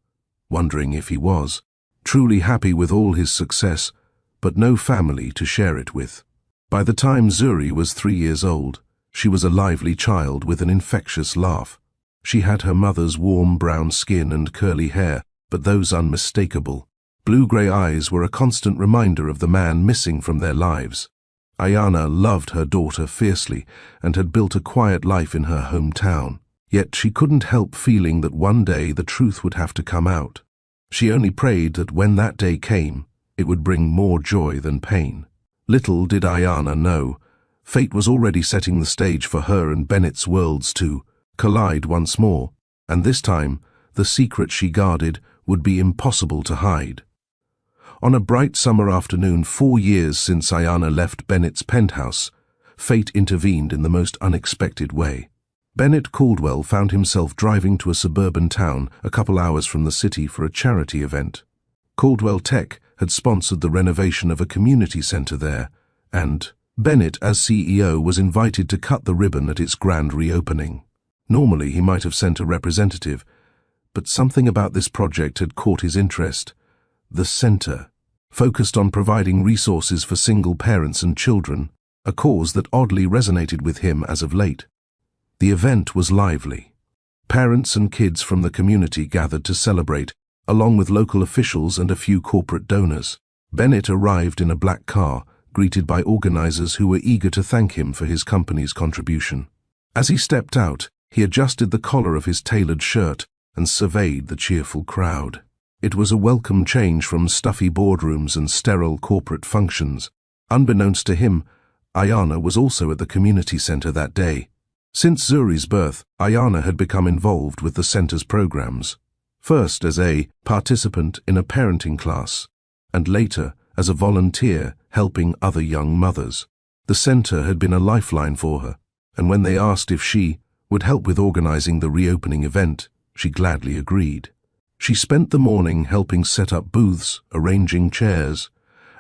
wondering if he was truly happy with all his success, but no family to share it with. By the time Zuri was 3 years old, she was a lively child with an infectious laugh. She had her mother's warm brown skin and curly hair, but those unmistakable. Blue-grey eyes were a constant reminder of the man missing from their lives. Ayana loved her daughter fiercely and had built a quiet life in her hometown. Yet she couldn't help feeling that one day the truth would have to come out. She only prayed that when that day came, it would bring more joy than pain. Little did Ayana know, fate was already setting the stage for her and Bennett's worlds to collide once more, and this time, the secret she guarded would be impossible to hide. On a bright summer afternoon 4 years since Ayana left Bennett's penthouse, fate intervened in the most unexpected way. Bennett Caldwell found himself driving to a suburban town a couple hours from the city for a charity event. Caldwell Tech had sponsored the renovation of a community center there, and Bennett, as CEO, was invited to cut the ribbon at its grand reopening. Normally, he might have sent a representative, but something about this project had caught his interest. The center focused on providing resources for single parents and children, a cause that oddly resonated with him as of late. The event was lively. Parents and kids from the community gathered to celebrate, along with local officials and a few corporate donors. Bennett arrived in a black car, greeted by organizers who were eager to thank him for his company's contribution. As he stepped out, he adjusted the collar of his tailored shirt, and surveyed the cheerful crowd. It was a welcome change from stuffy boardrooms and sterile corporate functions. Unbeknownst to him, Ayana was also at the community center that day. Since Zuri's birth, Ayana had become involved with the center's programs, first as a participant in a parenting class, and later as a volunteer helping other young mothers. The center had been a lifeline for her, and when they asked if she would help with organizing the reopening event, she gladly agreed. She spent the morning helping set up booths, arranging chairs,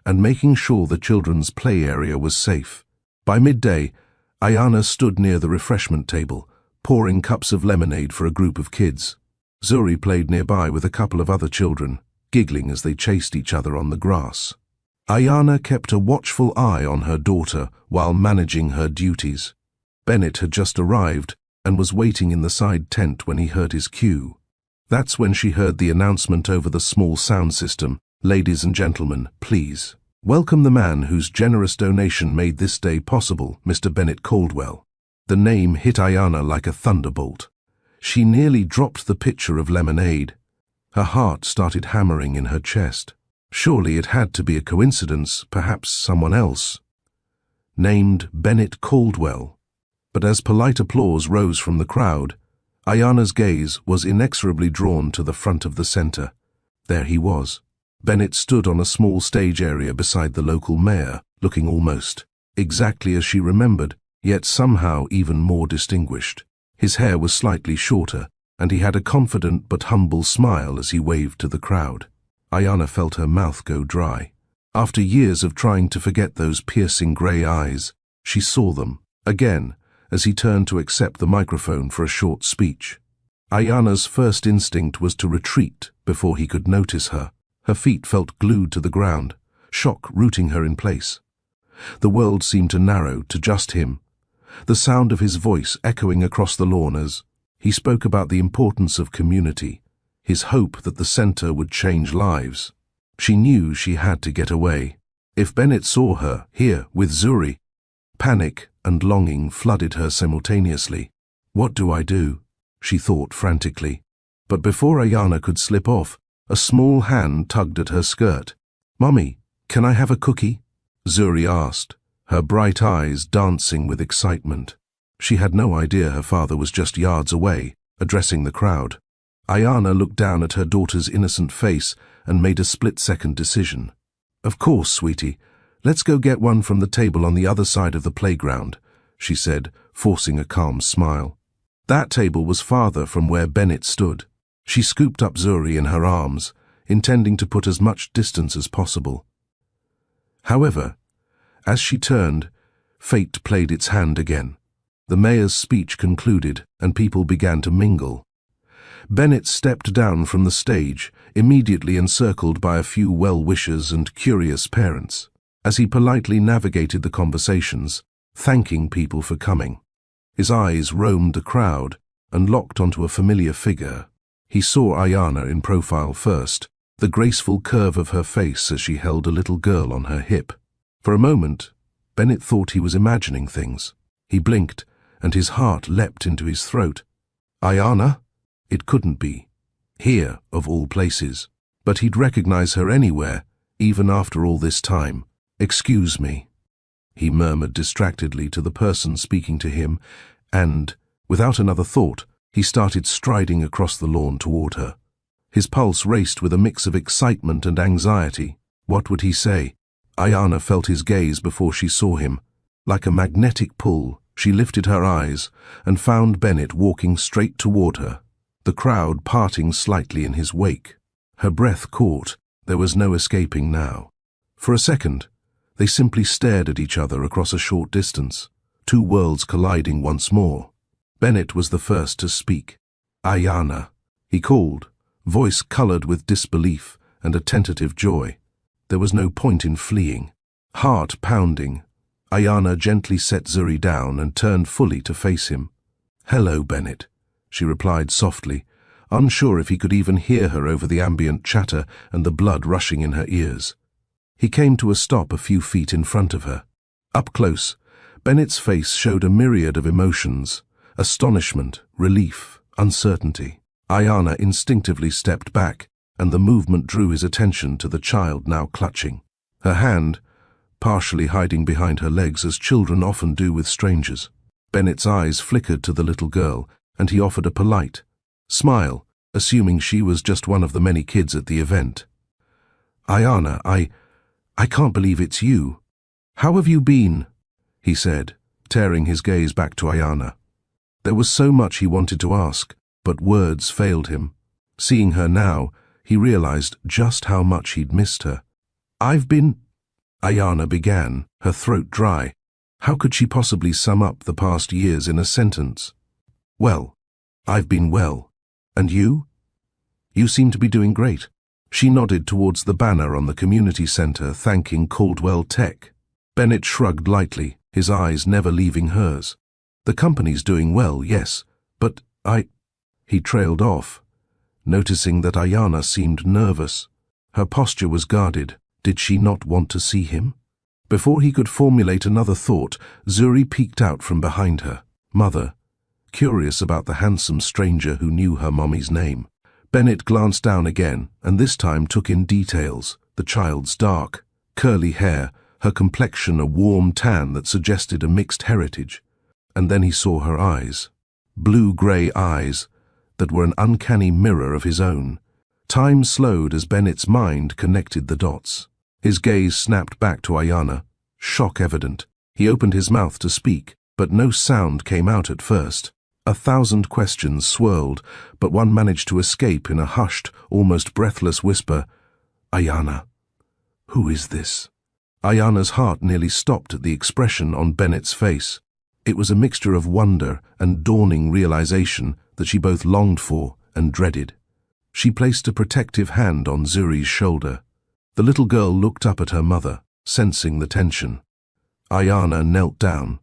and making sure the children's play area was safe. By midday, Ayana stood near the refreshment table, pouring cups of lemonade for a group of kids. Zuri played nearby with a couple of other children, giggling as they chased each other on the grass. Ayana kept a watchful eye on her daughter while managing her duties. Bennett had just arrived and was waiting in the side tent when he heard his cue. That's when she heard the announcement over the small sound system, "Ladies and gentlemen, please welcome the man whose generous donation made this day possible, Mr. Bennett Caldwell." The name hit Ayana like a thunderbolt. She nearly dropped the pitcher of lemonade. Her heart started hammering in her chest. Surely it had to be a coincidence, perhaps someone else named Bennett Caldwell. But as polite applause rose from the crowd, Ayana's gaze was inexorably drawn to the front of the center. There he was. Bennett stood on a small stage area beside the local mayor, looking almost exactly as she remembered, yet somehow even more distinguished. His hair was slightly shorter, and he had a confident but humble smile as he waved to the crowd. Ayana felt her mouth go dry. After years of trying to forget those piercing grey eyes, she saw them again as he turned to accept the microphone for a short speech. Ayana's first instinct was to retreat before he could notice her. Her feet felt glued to the ground, shock rooting her in place. The world seemed to narrow to just him, the sound of his voice echoing across the lawn as he spoke about the importance of community, his hope that the center would change lives. She knew she had to get away. If Bennett saw her here with Zuri, panic and longing flooded her simultaneously. "What do I do?" she thought frantically. But before Ayana could slip off, a small hand tugged at her skirt. "Mummy, can I have a cookie?" Zuri asked, her bright eyes dancing with excitement. She had no idea her father was just yards away, addressing the crowd. Ayana looked down at her daughter's innocent face and made a split-second decision. "Of course, sweetie. Let's go get one from the table on the other side of the playground," she said, forcing a calm smile. That table was farther from where Bennett stood. She scooped up Zuri in her arms, intending to put as much distance as possible. However, as she turned, fate played its hand again. The mayor's speech concluded, and people began to mingle. Bennett stepped down from the stage, immediately encircled by a few well-wishers and curious parents, as he politely navigated the conversations, thanking people for coming. His eyes roamed the crowd and locked onto a familiar figure. He saw Ayana in profile first, the graceful curve of her face as she held a little girl on her hip. For a moment, Bennett thought he was imagining things. He blinked, and his heart leapt into his throat. Ayana? It couldn't be. Here, of all places. But he'd recognize her anywhere, even after all this time. "Excuse me," he murmured distractedly to the person speaking to him, and, without another thought, he started striding across the lawn toward her. His pulse raced with a mix of excitement and anxiety. What would he say? Ayana felt his gaze before she saw him. Like a magnetic pull, she lifted her eyes and found Bennett walking straight toward her, the crowd parting slightly in his wake. Her breath caught. There was no escaping now. For a second, they simply stared at each other across a short distance, two worlds colliding once more. Bennett was the first to speak. "Ayana," he called, voice colored with disbelief and a tentative joy. There was no point in fleeing. Heart pounding, Ayana gently set Zuri down and turned fully to face him. "Hello, Bennett," she replied softly, unsure if he could even hear her over the ambient chatter and the blood rushing in her ears. He came to a stop a few feet in front of her. Up close, Bennett's face showed a myriad of emotions: astonishment, relief, uncertainty. Ayana instinctively stepped back, and the movement drew his attention to the child now clutching her hand, partially hiding behind her legs as children often do with strangers. Bennett's eyes flickered to the little girl, and he offered a polite smile, assuming she was just one of the many kids at the event. "Ayana, I can't believe it's you. How have you been?" he said, tearing his gaze back to Ayana. There was so much he wanted to ask, but words failed him. Seeing her now, he realized just how much he'd missed her. "I've been—" Ayana began, her throat dry. How could she possibly sum up the past years in a sentence? "Well, I've been well. And you? You seem to be doing great." She nodded towards the banner on the community center thanking Caldwell Tech. Bennett shrugged lightly, his eyes never leaving hers. "The company's doing well, yes, but He trailed off, noticing that Ayana seemed nervous. Her posture was guarded. Did she not want to see him? Before he could formulate another thought, Zuri peeked out from behind her. Mother, curious about the handsome stranger who knew her mommy's name. Bennett glanced down again, and this time took in details: the child's dark, curly hair, her complexion a warm tan that suggested a mixed heritage. And then he saw her eyes. Blue-grey eyes that were an uncanny mirror of his own. Time slowed as Bennett's mind connected the dots. His gaze snapped back to Ayana, shock evident. He opened his mouth to speak, but no sound came out at first. 1,000 questions swirled, but one managed to escape in a hushed, almost breathless whisper. "Ayana, who is this?" Ayana's heart nearly stopped at the expression on Bennett's face. It was a mixture of wonder and dawning realization that she both longed for and dreaded. She placed a protective hand on Zuri's shoulder. The little girl looked up at her mother, sensing the tension. Ayana knelt down,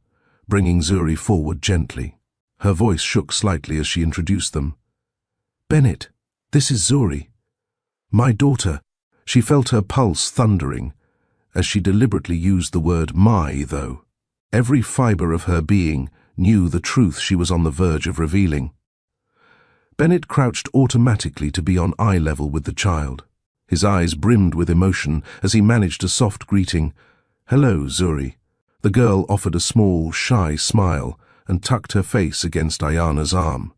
bringing Zuri forward gently. Her voice shook slightly as she introduced them. "Bennett, this is Zuri. My daughter." She felt her pulse thundering, as she deliberately used the word "my," though. Every fiber of her being knew the truth she was on the verge of revealing. Bennett crouched automatically to be on eye level with the child. His eyes brimmed with emotion as he managed a soft greeting. "Hello, Zuri." The girl offered a small, shy smile and tucked her face against Ayana's arm,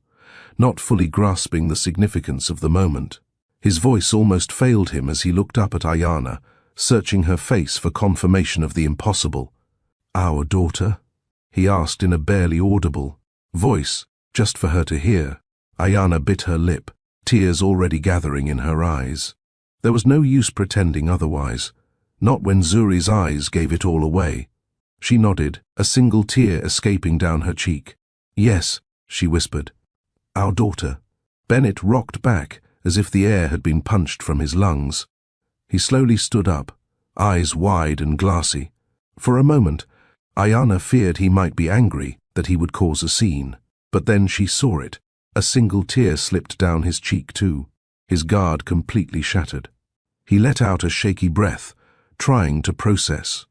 not fully grasping the significance of the moment. His voice almost failed him as he looked up at Ayana, searching her face for confirmation of the impossible. "Our daughter?" he asked in a barely audible voice, just for her to hear. Ayana bit her lip, tears already gathering in her eyes. There was no use pretending otherwise, not when Zuri's eyes gave it all away. She nodded, a single tear escaping down her cheek. "Yes," she whispered. "Our daughter." Bennett rocked back as if the air had been punched from his lungs. He slowly stood up, eyes wide and glassy. For a moment, Ayana feared he might be angry, that he would cause a scene. But then she saw it. A single tear slipped down his cheek too, his guard completely shattered. He let out a shaky breath, trying to process.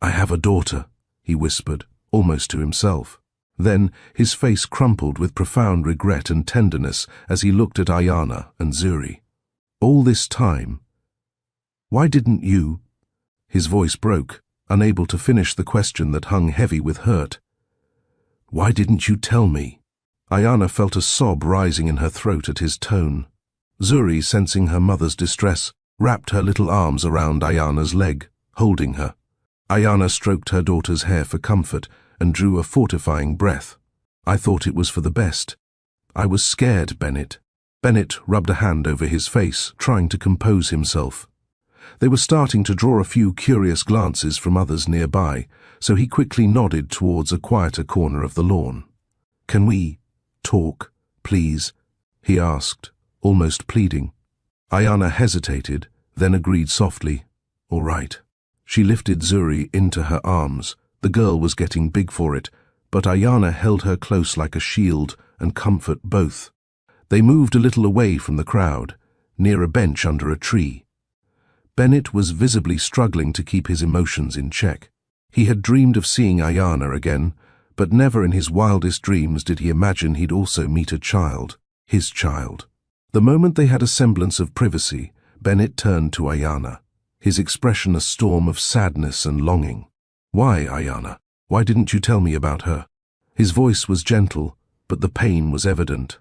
"I have a daughter," he whispered, almost to himself. Then his face crumpled with profound regret and tenderness as he looked at Ayana and Zuri. "All this time, why didn't you—" His voice broke, unable to finish the question that hung heavy with hurt. "Why didn't you tell me?" Ayana felt a sob rising in her throat at his tone. Zuri, sensing her mother's distress, wrapped her little arms around Ayana's leg, holding her. Ayana stroked her daughter's hair for comfort and drew a fortifying breath. "I thought it was for the best. I was scared, Bennett." Bennett rubbed a hand over his face, trying to compose himself. They were starting to draw a few curious glances from others nearby, so he quickly nodded towards a quieter corner of the lawn. "Can we talk, please?" he asked, almost pleading. Ayana hesitated, then agreed softly. "All right." She lifted Zuri into her arms. The girl was getting big for it, but Ayana held her close like a shield and comfort both. They moved a little away from the crowd, near a bench under a tree. Bennett was visibly struggling to keep his emotions in check. He had dreamed of seeing Ayana again, but never in his wildest dreams did he imagine he'd also meet a child, his child. The moment they had a semblance of privacy, Bennett turned to Ayana, his expression a storm of sadness and longing. "Why, Ayana? Why didn't you tell me about her?" His voice was gentle, but the pain was evident.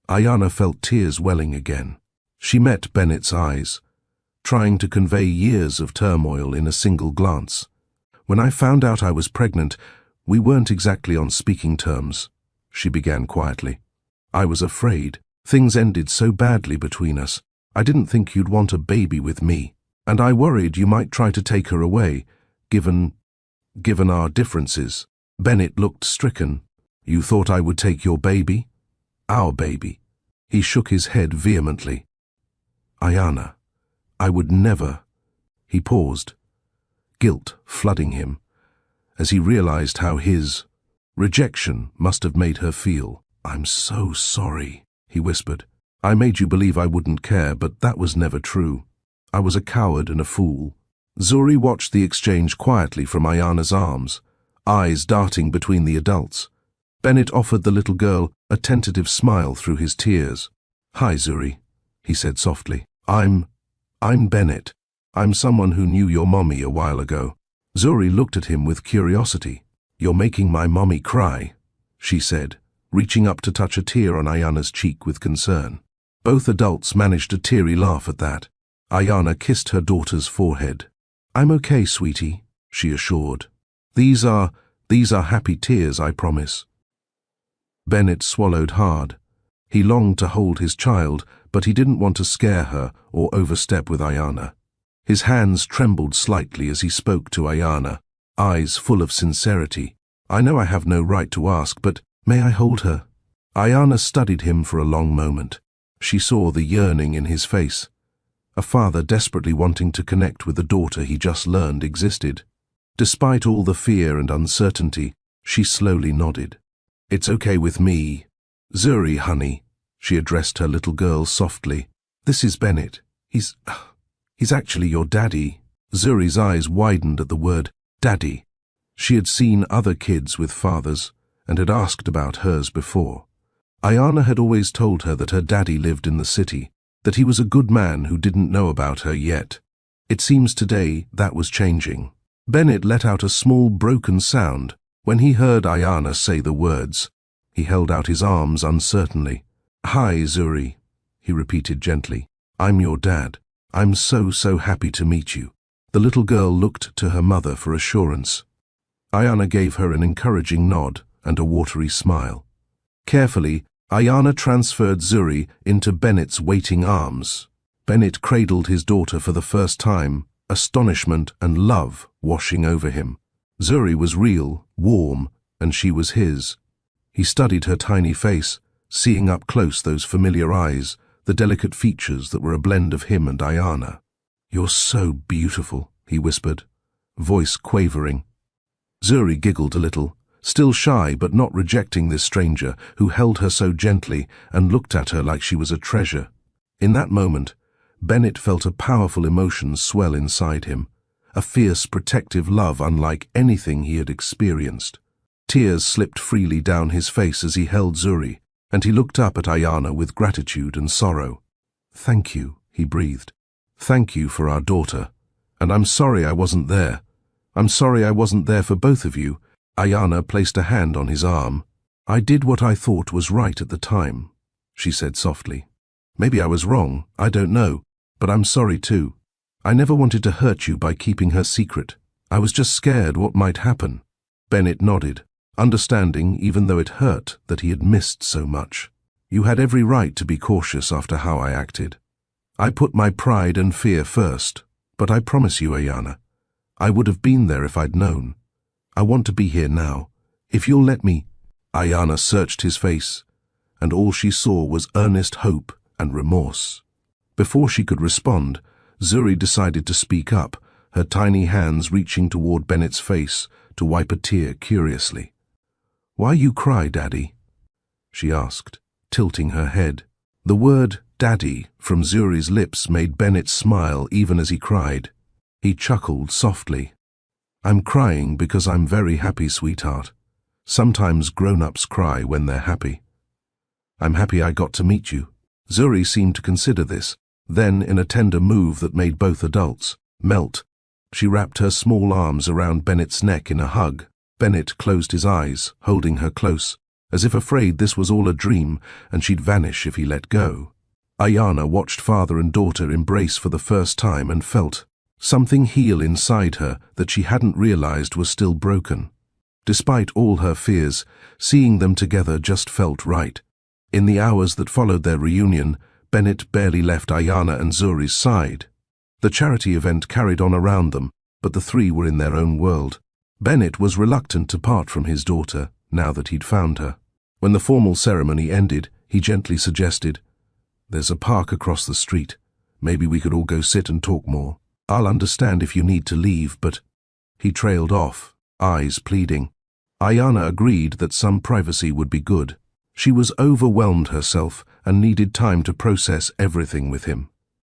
Ayana felt tears welling again. She met Bennett's eyes, trying to convey years of turmoil in a single glance. "When I found out I was pregnant, we weren't exactly on speaking terms," she began quietly. "I was afraid. Things ended so badly between us. I didn't think you'd want a baby with me, and I worried you might try to take her away, given our differences." Bennett looked stricken. "You thought I would take your baby? Our baby?" He shook his head vehemently. "Ayana, I would never." He paused, guilt flooding him, as he realized how his rejection must have made her feel. "I'm so sorry," he whispered. "I made you believe I wouldn't care, but that was never true. I was a coward and a fool." Zuri watched the exchange quietly from Ayana's arms, eyes darting between the adults. Bennett offered the little girl a tentative smile through his tears. "Hi, Zuri," he said softly. I'm Bennett. I'm someone who knew your mommy a while ago." Zuri looked at him with curiosity. "You're making my mommy cry," she said, reaching up to touch a tear on Ayana's cheek with concern. Both adults managed a teary laugh at that. Ayana kissed her daughter's forehead. "I'm okay, sweetie," she assured. These are happy tears, I promise." Bennett swallowed hard. He longed to hold his child, but he didn't want to scare her or overstep with Ayana. His hands trembled slightly as he spoke to Ayana, eyes full of sincerity. "I know I have no right to ask, but may I hold her?" Ayana studied him for a long moment. She saw the yearning in his face. A father desperately wanting to connect with the daughter he just learned existed. Despite all the fear and uncertainty, she slowly nodded. "It's okay with me. Zuri, honey," she addressed her little girl softly. "This is Bennett. He's actually your daddy." Zuri's eyes widened at the word daddy. She had seen other kids with fathers and had asked about hers before. Ayana had always told her that her daddy lived in the city, that he was a good man who didn't know about her yet. It seems today that was changing. Bennett let out a small broken sound when he heard Ayana say the words. He held out his arms uncertainly. "Hi, Zuri," he repeated gently. "I'm your dad. I'm so happy to meet you." The little girl looked to her mother for assurance. Ayana gave her an encouraging nod and a watery smile. Carefully, Ayana transferred Zuri into Bennett's waiting arms. Bennett cradled his daughter for the first time, astonishment and love washing over him. Zuri was real, warm, and she was his. He studied her tiny face, seeing up close those familiar eyes, the delicate features that were a blend of him and Ayana. "You're so beautiful," he whispered, voice quavering. Zuri giggled a little, still shy but not rejecting this stranger who held her so gently and looked at her like she was a treasure. In that moment, Bennett felt a powerful emotion swell inside him, a fierce, protective love unlike anything he had experienced. Tears slipped freely down his face as he held Zuri, and he looked up at Ayana with gratitude and sorrow. "Thank you," he breathed. "Thank you for our daughter. And I'm sorry I wasn't there. I'm sorry I wasn't there for both of you." Ayana placed a hand on his arm. "I did what I thought was right at the time," she said softly. "Maybe I was wrong, I don't know, but I'm sorry too. I never wanted to hurt you by keeping her secret. I was just scared what might happen." Bennett nodded, understanding even though it hurt that he had missed so much. "You had every right to be cautious after how I acted. I put my pride and fear first, but I promise you, Ayana, I would have been there if I'd known. I want to be here now. If you'll let me." Ayana searched his face, and all she saw was earnest hope and remorse. Before she could respond, Zuri decided to speak up, her tiny hands reaching toward Bennett's face to wipe a tear curiously. "Why you cry, Daddy?" she asked, tilting her head. The word Daddy from Zuri's lips made Bennett smile even as he cried. He chuckled softly. "I'm crying because I'm very happy, sweetheart. Sometimes grown-ups cry when they're happy. I'm happy I got to meet you." Zuri seemed to consider this. Then, in a tender move that made both adults melt, she wrapped her small arms around Bennett's neck in a hug. Bennett closed his eyes, holding her close, as if afraid this was all a dream and she'd vanish if he let go. Ayana watched father and daughter embrace for the first time and felt something heal inside her that she hadn't realized was still broken. Despite all her fears, seeing them together just felt right. In the hours that followed their reunion, Bennett barely left Ayana and Zuri's side. The charity event carried on around them, but the three were in their own world. Bennett was reluctant to part from his daughter, now that he'd found her. When the formal ceremony ended, he gently suggested, "There's a park across the street. Maybe we could all go sit and talk more. I'll understand if you need to leave, but—" He trailed off, eyes pleading. Ayana agreed that some privacy would be good. She was overwhelmed herself and needed time to process everything with him.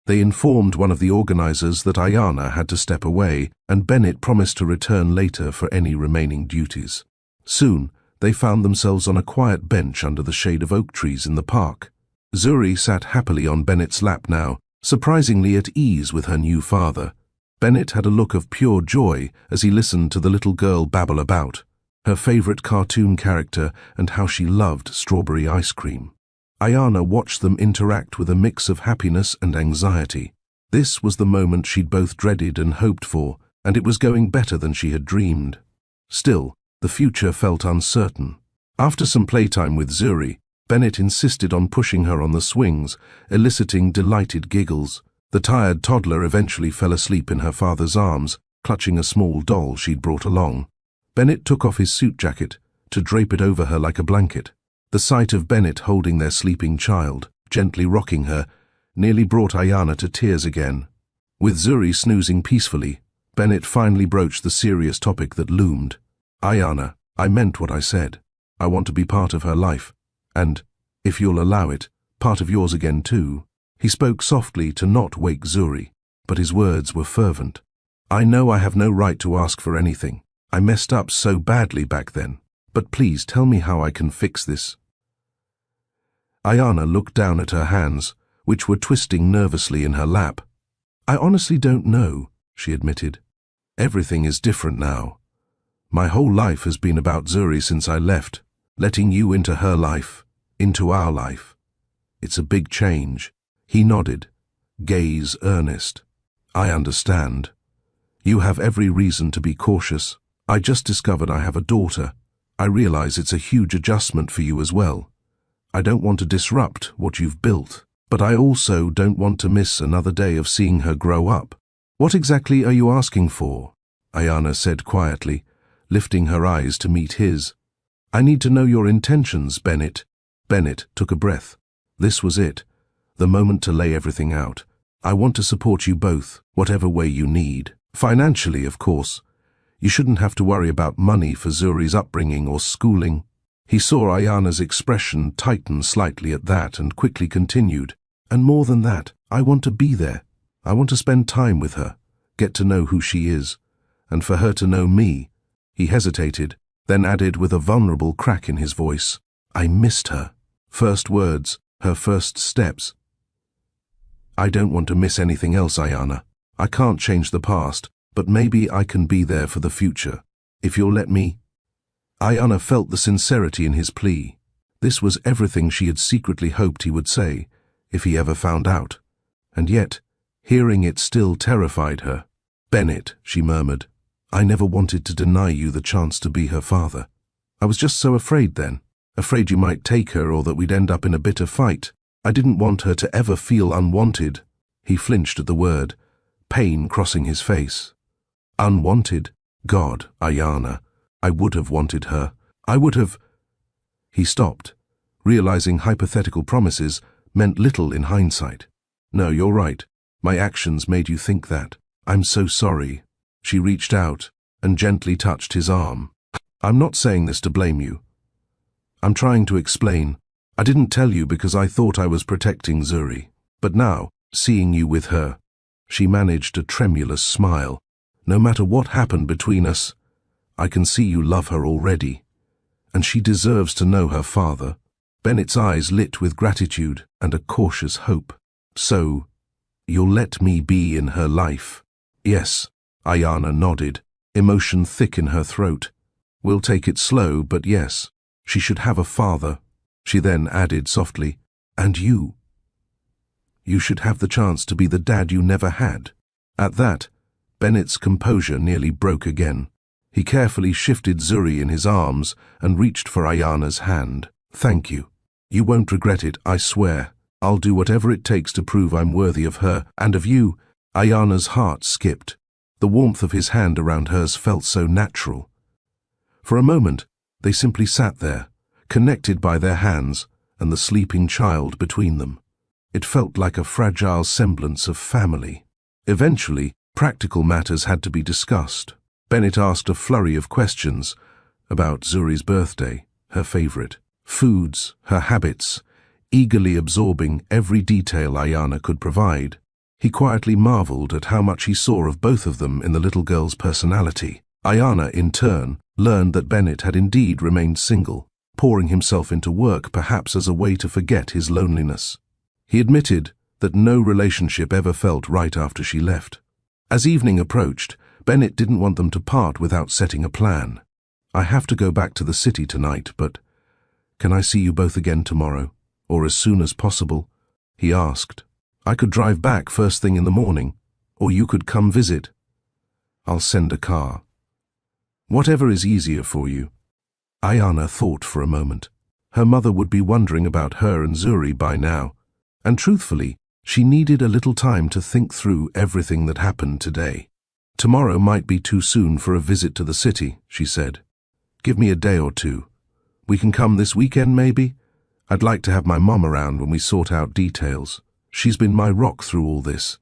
They informed one of the organizers that Ayana had to step away, and Bennett promised to return later for any remaining duties. Soon, they found themselves on a quiet bench under the shade of oak trees in the park. Zuri sat happily on Bennett's lap now, surprisingly at ease with her new father. Bennett had a look of pure joy as he listened to the little girl babble about her favorite cartoon character and how she loved strawberry ice cream. Ayana watched them interact with a mix of happiness and anxiety. This was the moment she'd both dreaded and hoped for, and it was going better than she had dreamed. Still, the future felt uncertain. After some playtime with Zuri, Bennett insisted on pushing her on the swings, eliciting delighted giggles. The tired toddler eventually fell asleep in her father's arms, clutching a small doll she'd brought along. Bennett took off his suit jacket to drape it over her like a blanket. The sight of Bennett holding their sleeping child, gently rocking her, nearly brought Ayana to tears again. With Zuri snoozing peacefully, Bennett finally broached the serious topic that loomed. "Ayana, I meant what I said. I want to be part of her life. And, if you'll allow it, part of yours again too." He spoke softly to not wake Zuri, but his words were fervent. "I know I have no right to ask for anything. I messed up so badly back then. But please tell me how I can fix this." Ayana looked down at her hands, which were twisting nervously in her lap. "I honestly don't know," she admitted. "Everything is different now. My whole life has been about Zuri since I left, letting you into her life, into our life. It's a big change." He nodded, gaze earnest. "I understand. You have every reason to be cautious. I just discovered I have a daughter. I realize it's a huge adjustment for you as well. I don't want to disrupt what you've built, but I also don't want to miss another day of seeing her grow up." "What exactly are you asking for?" Ayana said quietly, lifting her eyes to meet his. "I need to know your intentions, Bennett." Bennett took a breath. This was it, the moment to lay everything out. "I want to support you both, whatever way you need. Financially, of course. You shouldn't have to worry about money for Zuri's upbringing or schooling." He saw Ayana's expression tighten slightly at that and quickly continued. "And more than that, I want to be there. I want to spend time with her, get to know who she is, and for her to know me." He hesitated, then added with a vulnerable crack in his voice, "I missed her. First words, her first steps. I don't want to miss anything else, Ayana. I can't change the past, but maybe I can be there for the future, if you'll let me." Ayana felt the sincerity in his plea. This was everything she had secretly hoped he would say, if he ever found out. And yet, hearing it still terrified her. "Bennett," she murmured, "I never wanted to deny you the chance to be her father. I was just so afraid then, afraid you might take her or that we'd end up in a bitter fight. I didn't want her to ever feel unwanted." He flinched at the word, pain crossing his face. "Unwanted? God, Ayana, I would have wanted her. I would have—" He stopped, realizing hypothetical promises meant little in hindsight. "No, you're right. My actions made you think that. I'm so sorry." She reached out and gently touched his arm. "I'm not saying this to blame you. I'm trying to explain. I didn't tell you because I thought I was protecting Zuri. But now, seeing you with her," she managed a tremulous smile, "no matter what happened between us, I can see you love her already. And she deserves to know her father. Bennett's eyes lit with gratitude and a cautious hope. "So, you'll let me be in her life?" "Yes," Ayana nodded, emotion thick in her throat. "We'll take it slow, but yes, she should have a father." She then added softly, "And you? You should have the chance to be the dad you never had." At that, Bennett's composure nearly broke again. He carefully shifted Zuri in his arms and reached for Ayana's hand. "Thank you. You won't regret it, I swear. I'll do whatever it takes to prove I'm worthy of her and of you." Ayana's heart skipped. The warmth of his hand around hers felt so natural. For a moment, they simply sat there, connected by their hands and the sleeping child between them. It felt like a fragile semblance of family. Eventually, practical matters had to be discussed. Bennett asked a flurry of questions about Zuri's birthday, her favorite, foods, her habits, eagerly absorbing every detail Ayana could provide. He quietly marveled at how much he saw of both of them in the little girl's personality. Ayana, in turn, learned that Bennett had indeed remained single, pouring himself into work perhaps as a way to forget his loneliness. He admitted that no relationship ever felt right after she left. As evening approached, Bennett didn't want them to part without setting a plan. "I have to go back to the city tonight, but can I see you both again tomorrow, or as soon as possible?" he asked. "I could drive back first thing in the morning, or you could come visit. I'll send a car. Whatever is easier for you." Ayana thought for a moment. Her mother would be wondering about her and Zuri by now, and truthfully, she needed a little time to think through everything that happened today. "Tomorrow might be too soon for a visit to the city," she said. "Give me a day or two. We can come this weekend, maybe? I'd like to have my mom around when we sort out details. She's been my rock through all this.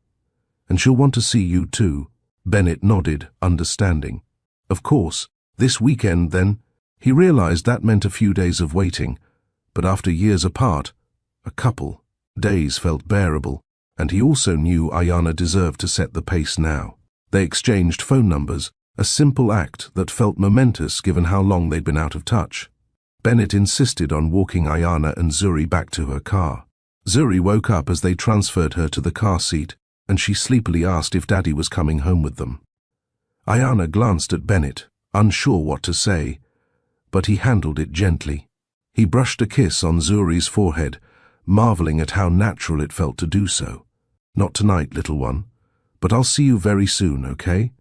And she'll want to see you too." Bennett nodded, understanding. Of course, this weekend then. He realized that meant a few days of waiting, but after years apart, a couple days felt bearable, and he also knew Ayana deserved to set the pace now. They exchanged phone numbers, a simple act that felt momentous given how long they'd been out of touch. Bennett insisted on walking Ayana and Zuri back to her car. Zuri woke up as they transferred her to the car seat, and she sleepily asked if Daddy was coming home with them. Ayana glanced at Bennett, unsure what to say, but he handled it gently. He brushed a kiss on Zuri's forehead, marveling at how natural it felt to do so. "Not tonight, little one, but I'll see you very soon, okay?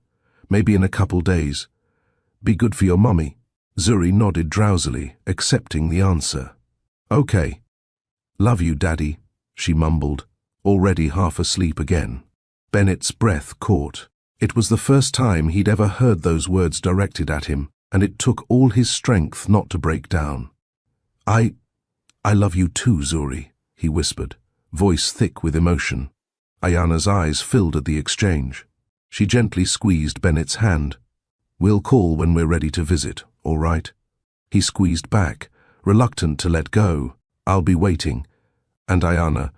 Maybe in a couple days. Be good for your mummy." Zuri nodded drowsily, accepting the answer. "Okay. Love you, Daddy," she mumbled, already half asleep again. Bennett's breath caught. It was the first time he'd ever heard those words directed at him, and it took all his strength not to break down. I love you too, Zuri," he whispered, voice thick with emotion. Ayana's eyes filled at the exchange. She gently squeezed Bennett's hand. "We'll call when we're ready to visit, all right?" He squeezed back, reluctant to let go. "I'll be waiting." And Ayana,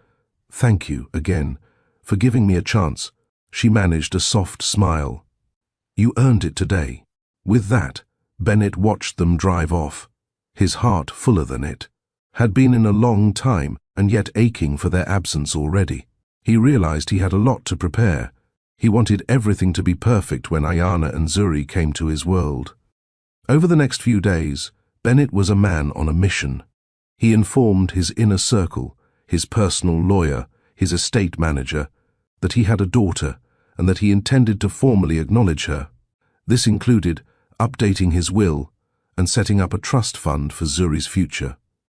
"Thank you again for giving me a chance." She managed a soft smile. "You earned it today." With that, Bennett watched them drive off, his heart fuller than it had been in a long time, and yet aching for their absence already. He realized he had a lot to prepare. He wanted everything to be perfect when Ayana and Zuri came to his world. Over the next few days, Bennett was a man on a mission. He informed his inner circle, his personal lawyer, his estate manager, that he had a daughter and that he intended to formally acknowledge her. This included updating his will and setting up a trust fund for Zuri's future.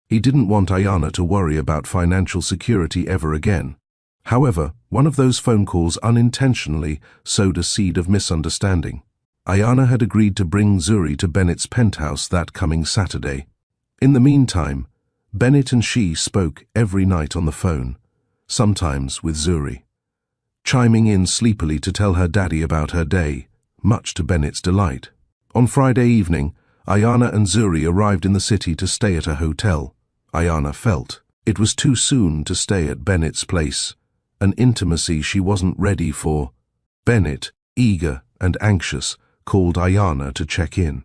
He didn't want Ayana to worry about financial security ever again. However, one of those phone calls unintentionally sowed a seed of misunderstanding. Ayana had agreed to bring Zuri to Bennett's penthouse that coming Saturday. In the meantime, Bennett and she spoke every night on the phone, sometimes with Zuri, chiming in sleepily to tell her daddy about her day, much to Bennett's delight. On Friday evening, Ayana and Zuri arrived in the city to stay at a hotel. Ayana felt it was too soon to stay at Bennett's place, an intimacy she wasn't ready for. Bennett, eager and anxious, called Ayana to check in.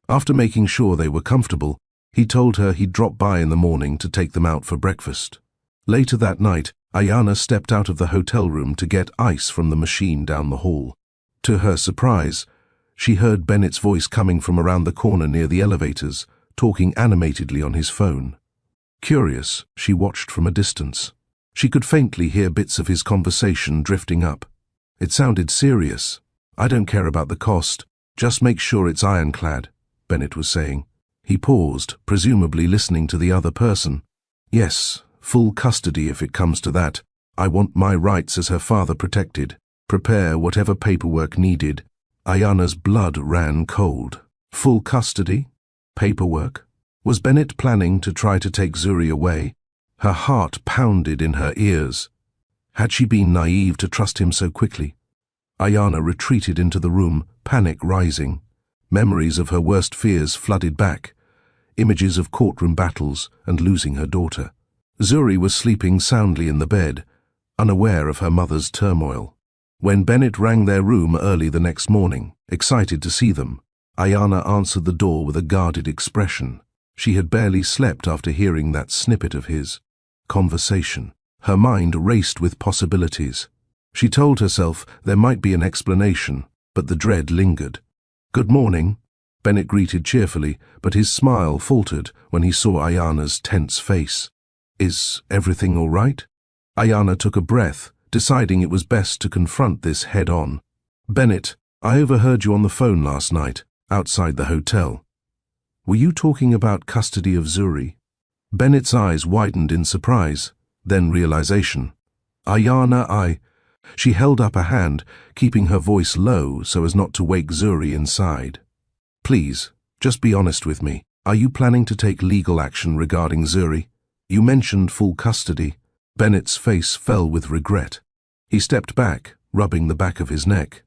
After making sure they were comfortable, He told her he'd drop by in the morning to take them out for breakfast. Later that night, Ayana stepped out of the hotel room to get ice from the machine down the hall. To her surprise, she heard Bennett's voice coming from around the corner near the elevators, talking animatedly on his phone. Curious, she watched from a distance. She could faintly hear bits of his conversation drifting up. It sounded serious. "I don't care about the cost. Just make sure it's ironclad," Bennett was saying. He paused, presumably listening to the other person. "Yes, full custody if it comes to that. I want my rights as her father protected. Prepare whatever paperwork needed." Ayana's blood ran cold. Full custody? Paperwork? Was Bennett planning to try to take Zuri away? Her heart pounded in her ears. Had she been naive to trust him so quickly? Ayana retreated into the room, panic rising. Memories of her worst fears flooded back. Images of courtroom battles and losing her daughter. Zuri was sleeping soundly in the bed, unaware of her mother's turmoil. When Bennett rang their room early the next morning, excited to see them, Ayana answered the door with a guarded expression. She had barely slept after hearing that snippet of his conversation. Her mind raced with possibilities. She told herself there might be an explanation, but the dread lingered. "Good morning," Bennett greeted cheerfully, but his smile faltered when he saw Ayana's tense face. "Is everything all right?" Ayana took a breath, deciding it was best to confront this head-on. "Bennett, I overheard you on the phone last night, outside the hotel. Were you talking about custody of Zuri?" Bennett's eyes widened in surprise, then realization. "Ayana, She held up a hand, keeping her voice low so as not to wake Zuri inside. "Please, just be honest with me. Are you planning to take legal action regarding Zuri? You mentioned full custody." Bennett's face fell with regret. He stepped back, rubbing the back of his neck.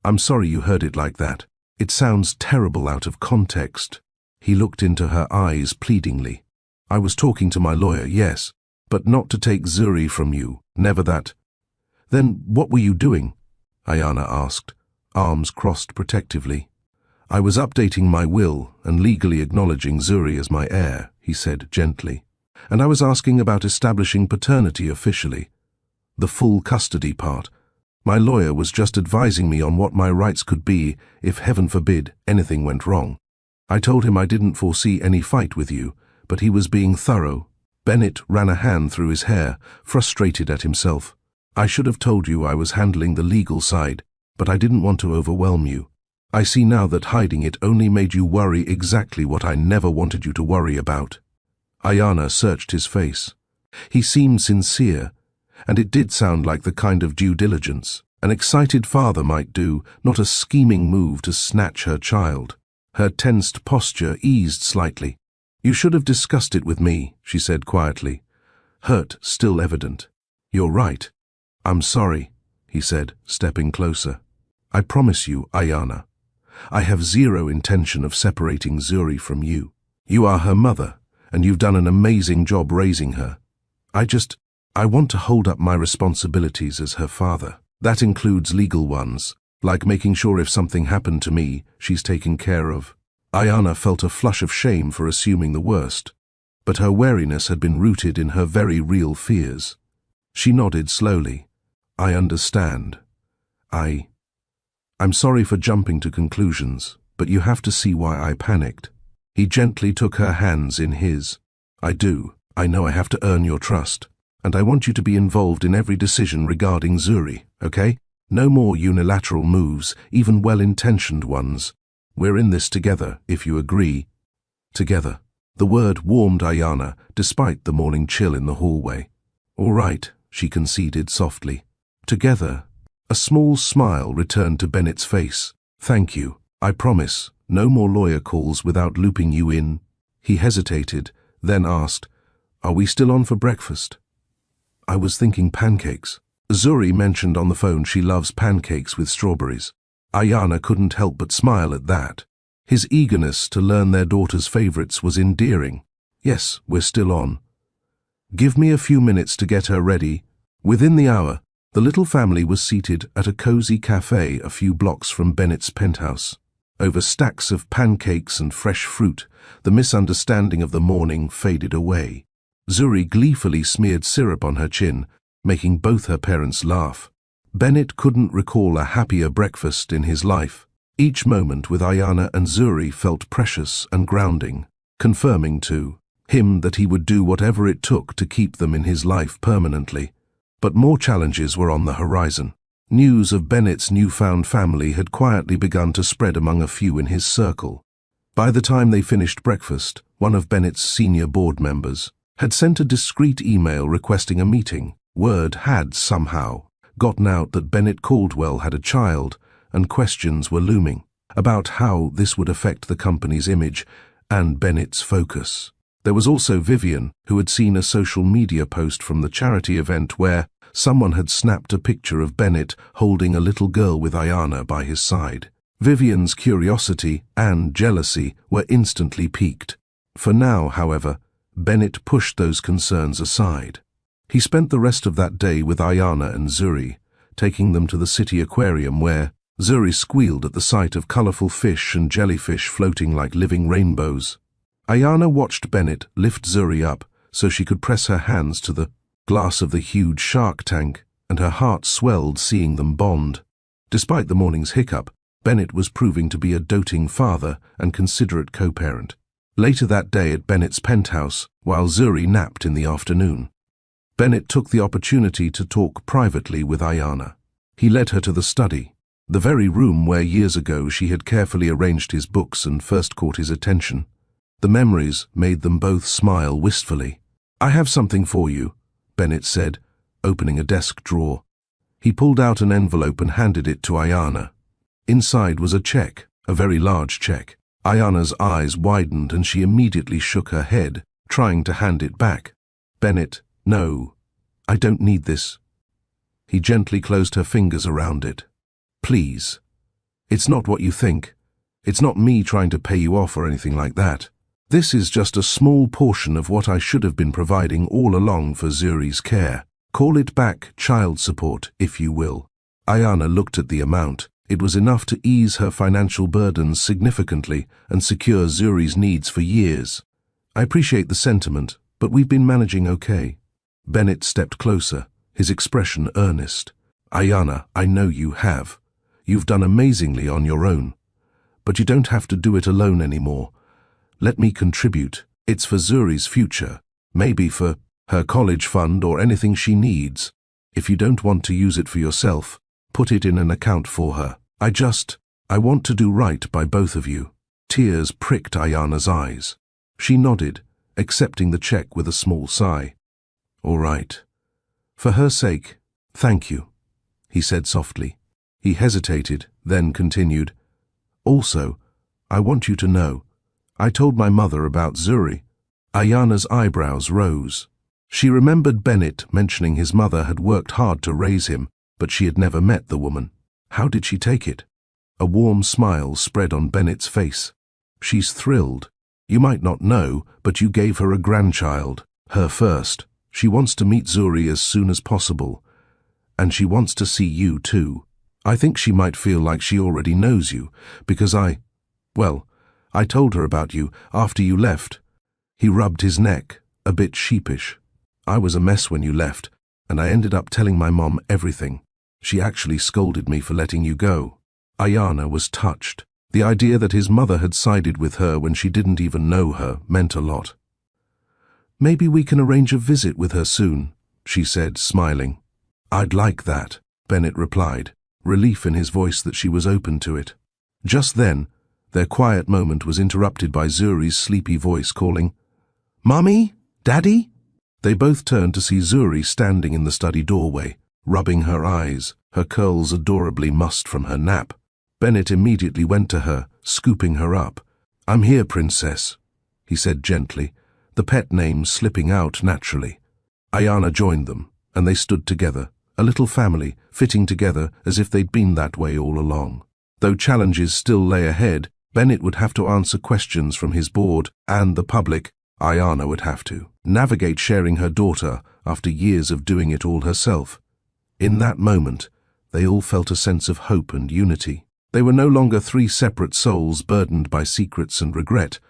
"I'm sorry you heard it like that. It sounds terrible out of context." He looked into her eyes pleadingly. "I was talking to my lawyer, yes, but not to take Zuri from you, never that." "Then what were you doing?" Ayana asked, arms crossed protectively. "I was updating my will and legally acknowledging Zuri as my heir," he said gently. "And I was asking about establishing paternity officially. The full custody part. My lawyer was just advising me on what my rights could be if, heaven forbid, anything went wrong. I told him I didn't foresee any fight with you, but he was being thorough." Bennett ran a hand through his hair, frustrated at himself. "I should have told you I was handling the legal side, but I didn't want to overwhelm you. I see now that hiding it only made you worry exactly what I never wanted you to worry about." Ayana searched his face. He seemed sincere, and it did sound like the kind of due diligence an excited father might do, not a scheming move to snatch her child. Her tensed posture eased slightly. "You should have discussed it with me," she said quietly, hurt still evident. "You're right. I'm sorry," he said, stepping closer. "I promise you, Ayana, I have zero intention of separating Zuri from you. You are her mother, and you've done an amazing job raising her. I want to hold up my responsibilities as her father. That includes legal ones, like making sure if something happened to me, she's taken care of." Ayana felt a flush of shame for assuming the worst, but her wariness had been rooted in her very real fears. She nodded slowly. "I understand. I'm sorry for jumping to conclusions, but you have to see why I panicked." He gently took her hands in his. I know I have to earn your trust, and I want you to be involved in every decision regarding Zuri, okay? No more unilateral moves, even well-intentioned ones. We're in this together, if you agree." Together. The word warmed Ayana, despite the morning chill in the hallway. "All right," she conceded softly. "Together." A small smile returned to Bennett's face. "Thank you. I promise, no more lawyer calls without looping you in." He hesitated, then asked, "Are we still on for breakfast?" "I was thinking pancakes." Zuri mentioned on the phone she loves pancakes with strawberries. Ayana couldn't help but smile at that. His eagerness to learn their daughter's favorites was endearing. "Yes, we're still on." "Give me a few minutes to get her ready." Within the hour, the little family was seated at a cozy cafe a few blocks from Bennett's penthouse. Over stacks of pancakes and fresh fruit, the misunderstanding of the morning faded away. Zuri gleefully smeared syrup on her chin, making both her parents laugh. Bennett couldn't recall a happier breakfast in his life. Each moment with Ayana and Zuri felt precious and grounding, confirming to him that he would do whatever it took to keep them in his life permanently. But more challenges were on the horizon. News of Bennett's newfound family had quietly begun to spread among a few in his circle. By the time they finished breakfast, one of Bennett's senior board members had sent a discreet email requesting a meeting. Word had somehow gotten out that Bennett Caldwell had a child, and questions were looming about how this would affect the company's image and Bennett's focus. There was also Vivian, who had seen a social media post from the charity event where someone had snapped a picture of Bennett holding a little girl with Ayana by his side. Vivian's curiosity and jealousy were instantly piqued. For now, however, Bennett pushed those concerns aside. He spent the rest of that day with Ayana and Zuri, taking them to the city aquarium where Zuri squealed at the sight of colorful fish and jellyfish floating like living rainbows. Ayana watched Bennett lift Zuri up so she could press her hands to the glass of the huge shark tank, and her heart swelled seeing them bond. Despite the morning's hiccup, Bennett was proving to be a doting father and considerate co-parent. Later that day at Bennett's penthouse, while Zuri napped in the afternoon, Bennett took the opportunity to talk privately with Ayana. He led her to the study, the very room where years ago she had carefully arranged his books and first caught his attention. The memories made them both smile wistfully. "I have something for you," Bennett said, opening a desk drawer. He pulled out an envelope and handed it to Ayana. Inside was a check, a very large check. Ayana's eyes widened and she immediately shook her head, trying to hand it back. "Bennett, no, I don't need this." He gently closed her fingers around it. "Please. It's not what you think. It's not me trying to pay you off or anything like that. This is just a small portion of what I should have been providing all along for Zuri's care. Call it back child support, if you will." Ayana looked at the amount. It was enough to ease her financial burdens significantly and secure Zuri's needs for years. "I appreciate the sentiment, but we've been managing okay." Bennett stepped closer, his expression earnest. "Ayana, I know you have. You've done amazingly on your own. But you don't have to do it alone anymore. Let me contribute. It's for Zuri's future, maybe for her college fund or anything she needs. If you don't want to use it for yourself, put it in an account for her. I want to do right by both of you." Tears pricked Ayana's eyes. She nodded, accepting the check with a small sigh. "All right. For her sake, thank you," he said softly. He hesitated, then continued, "Also, I want you to know, I told my mother about Zuri." Ayana's eyebrows rose. She remembered Bennett mentioning his mother had worked hard to raise him, but she had never met the woman. How did she take it? A warm smile spread on Bennett's face. "She's thrilled. You might not know, but you gave her a grandchild, her first. She wants to meet Zuri as soon as possible, and she wants to see you too. I think she might feel like she already knows you, because I told her about you after you left." He rubbed his neck, a bit sheepish. "I was a mess when you left, and I ended up telling my mom everything. She actually scolded me for letting you go." Ayana was touched. The idea that his mother had sided with her when she didn't even know her meant a lot. "Maybe we can arrange a visit with her soon," she said, smiling. "I'd like that," Bennett replied, relief in his voice that she was open to it. Just then, their quiet moment was interrupted by Zuri's sleepy voice calling, "Mommy? Daddy?" They both turned to see Zuri standing in the study doorway, rubbing her eyes, her curls adorably mussed from her nap. Bennett immediately went to her, scooping her up. "I'm here, princess," he said gently, the pet name slipping out naturally. Ayana joined them, and they stood together, a little family, fitting together as if they'd been that way all along. Though challenges still lay ahead, Bennett would have to answer questions from his board and the public. Ayana would have to navigate sharing her daughter after years of doing it all herself. In that moment, they all felt a sense of hope and unity. They were no longer three separate souls burdened by secrets and regret.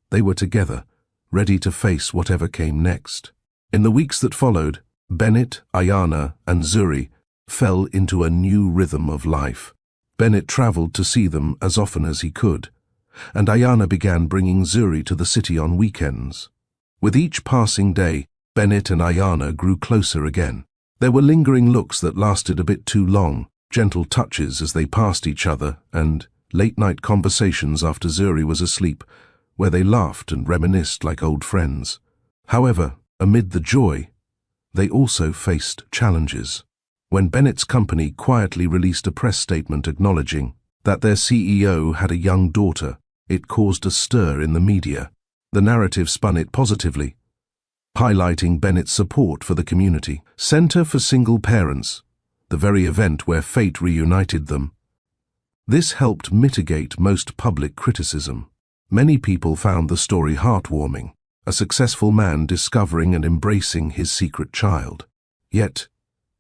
They were together, ready to face whatever came next. In the weeks that followed, Bennett, Ayana, and Zuri fell into a new rhythm of life. Bennett traveled to see them as often as he could, and Ayana began bringing Zuri to the city on weekends. With each passing day, Bennett and Ayana grew closer again. There were lingering looks that lasted a bit too long, gentle touches as they passed each other, and late-night conversations after Zuri was asleep, where they laughed and reminisced like old friends. However, amid the joy, they also faced challenges. When Bennett's company quietly released a press statement acknowledging that their CEO had a young daughter, it caused a stir in the media. The narrative spun it positively, highlighting Bennett's support for the community. Center for Single Parents, the very event where fate reunited them. This helped mitigate most public criticism. Many people found the story heartwarming, a successful man discovering and embracing his secret child. Yet,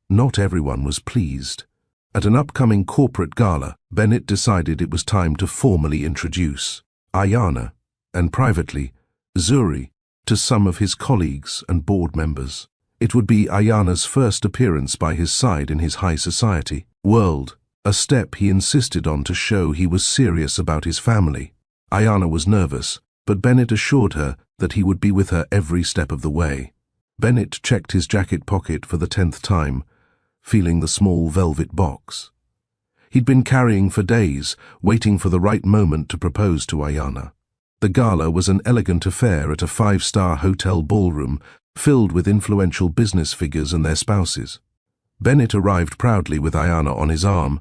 not everyone was pleased. At an upcoming corporate gala, Bennett decided it was time to formally introduce Ayana, and privately, Zuri, to some of his colleagues and board members. It would be Ayana's first appearance by his side in his high society world, a step he insisted on to show he was serious about his family. Ayana was nervous, but Bennett assured her that he would be with her every step of the way. Bennett checked his jacket pocket for the 10th time, feeling the small velvet box he'd been carrying for days, waiting for the right moment to propose to Ayana. The gala was an elegant affair at a 5-star hotel ballroom filled with influential business figures and their spouses. Bennett arrived proudly with Ayana on his arm,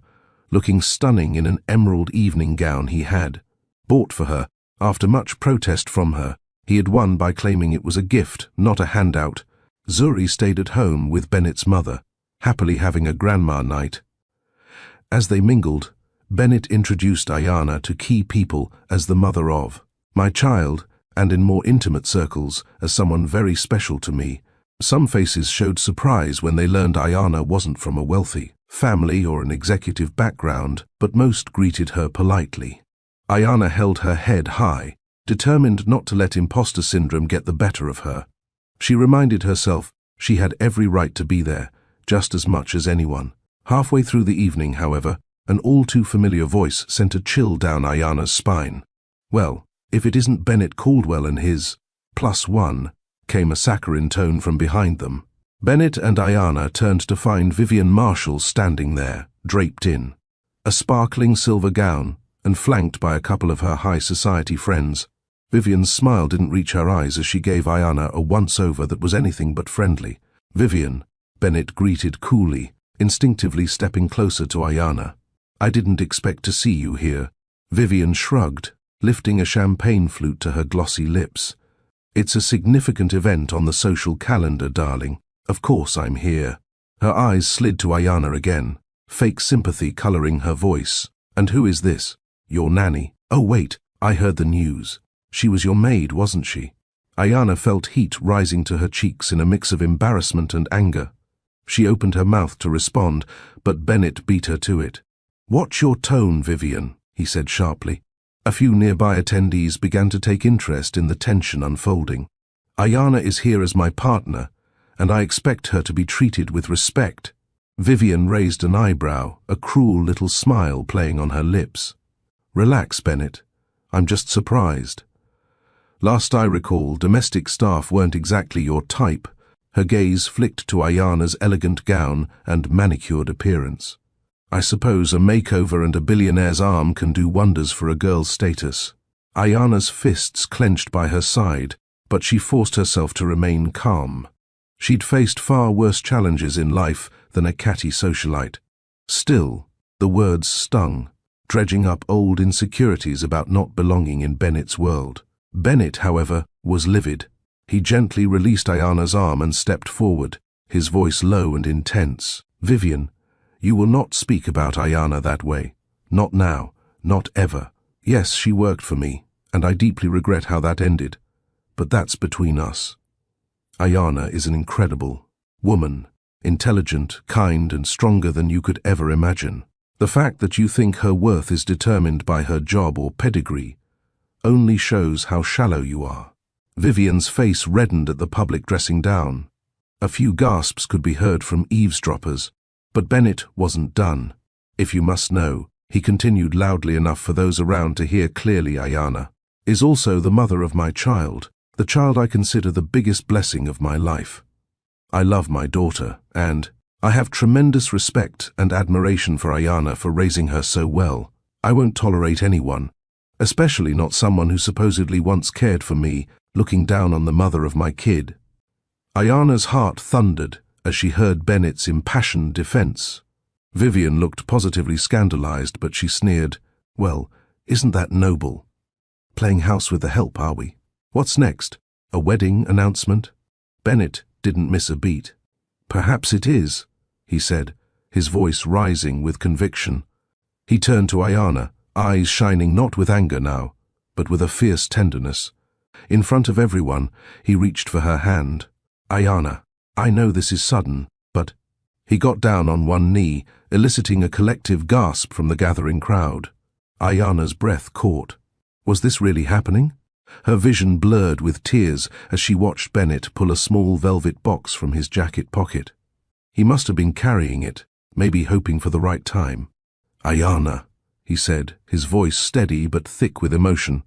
looking stunning in an emerald evening gown he had bought for her after much protest from her. He had won by claiming it was a gift, not a handout. Zuri stayed at home with Bennett's mother, happily having a grandma night. As they mingled, Bennett introduced Ayana to key people as the mother of my child, and in more intimate circles as someone very special to me. Some faces showed surprise when they learned Ayana wasn't from a wealthy family or an executive background, but most greeted her politely. Ayana held her head high, determined not to let imposter syndrome get the better of her. She reminded herself she had every right to be there, just as much as anyone. Halfway through the evening, however, an all-too-familiar voice sent a chill down Ayana's spine. Well, if it isn't Bennett Caldwell and his +1, came a saccharine tone from behind them. Bennett and Ayana turned to find Vivian Marshall standing there, draped in a sparkling silver gown and flanked by a couple of her high society friends. Vivian's smile didn't reach her eyes as she gave Ayana a once-over that was anything but friendly. "Vivian," Bennett greeted coolly, instinctively stepping closer to Ayana. "I didn't expect to see you here." Vivian shrugged, lifting a champagne flute to her glossy lips. "It's a significant event on the social calendar, darling. Of course I'm here." Her eyes slid to Ayana again, fake sympathy coloring her voice. "And who is this? Your nanny? Oh wait, I heard the news. She was your maid, wasn't she?" Ayana felt heat rising to her cheeks in a mix of embarrassment and anger. She opened her mouth to respond, but Bennett beat her to it. "Watch your tone, Vivian," he said sharply. A few nearby attendees began to take interest in the tension unfolding. "Ayana is here as my partner, and I expect her to be treated with respect." Vivian raised an eyebrow, a cruel little smile playing on her lips. "Relax, Bennett. I'm just surprised. Last I recall, domestic staff weren't exactly your type." Her gaze flicked to Ayana's elegant gown and manicured appearance. "I suppose a makeover and a billionaire's arm can do wonders for a girl's status." Ayana's fists clenched by her side, but she forced herself to remain calm. She'd faced far worse challenges in life than a catty socialite. Still, the words stung, dredging up old insecurities about not belonging in Bennett's world. Bennett, however, was livid. He gently released Ayana's arm and stepped forward, his voice low and intense. "Vivian, you will not speak about Ayana that way. Not now, not ever. Yes, she worked for me, and I deeply regret how that ended. But that's between us. Ayana is an incredible woman, intelligent, kind, and stronger than you could ever imagine. The fact that you think her worth is determined by her job or pedigree only shows how shallow you are. Vivian's face reddened at the public dressing down. A few gasps could be heard from eavesdroppers, but Bennett wasn't done. If you must know, he continued loudly enough for those around to hear clearly, Ayana is also the mother of my child, the child I consider the biggest blessing of my life. I love my daughter, and I have tremendous respect and admiration for Ayana for raising her so well. I won't tolerate anyone, especially not someone who supposedly once cared for me, looking down on the mother of my kid. Ayana's heart thundered as she heard Bennett's impassioned defense. Vivian looked positively scandalized, but she sneered, "Well, isn't that noble? Playing house with the help, are we? What's next? A wedding announcement?" Bennett didn't miss a beat. "Perhaps it is," he said, his voice rising with conviction. He turned to Ayana, eyes shining not with anger now, but with a fierce tenderness. In front of everyone, he reached for her hand. "Ayana, I know this is sudden, but—" He got down on one knee, eliciting a collective gasp from the gathering crowd. Ayana's breath caught. Was this really happening? Her vision blurred with tears as she watched Bennett pull a small velvet box from his jacket pocket. He must have been carrying it, maybe hoping for the right time. "Ayana," he said, his voice steady but thick with emotion.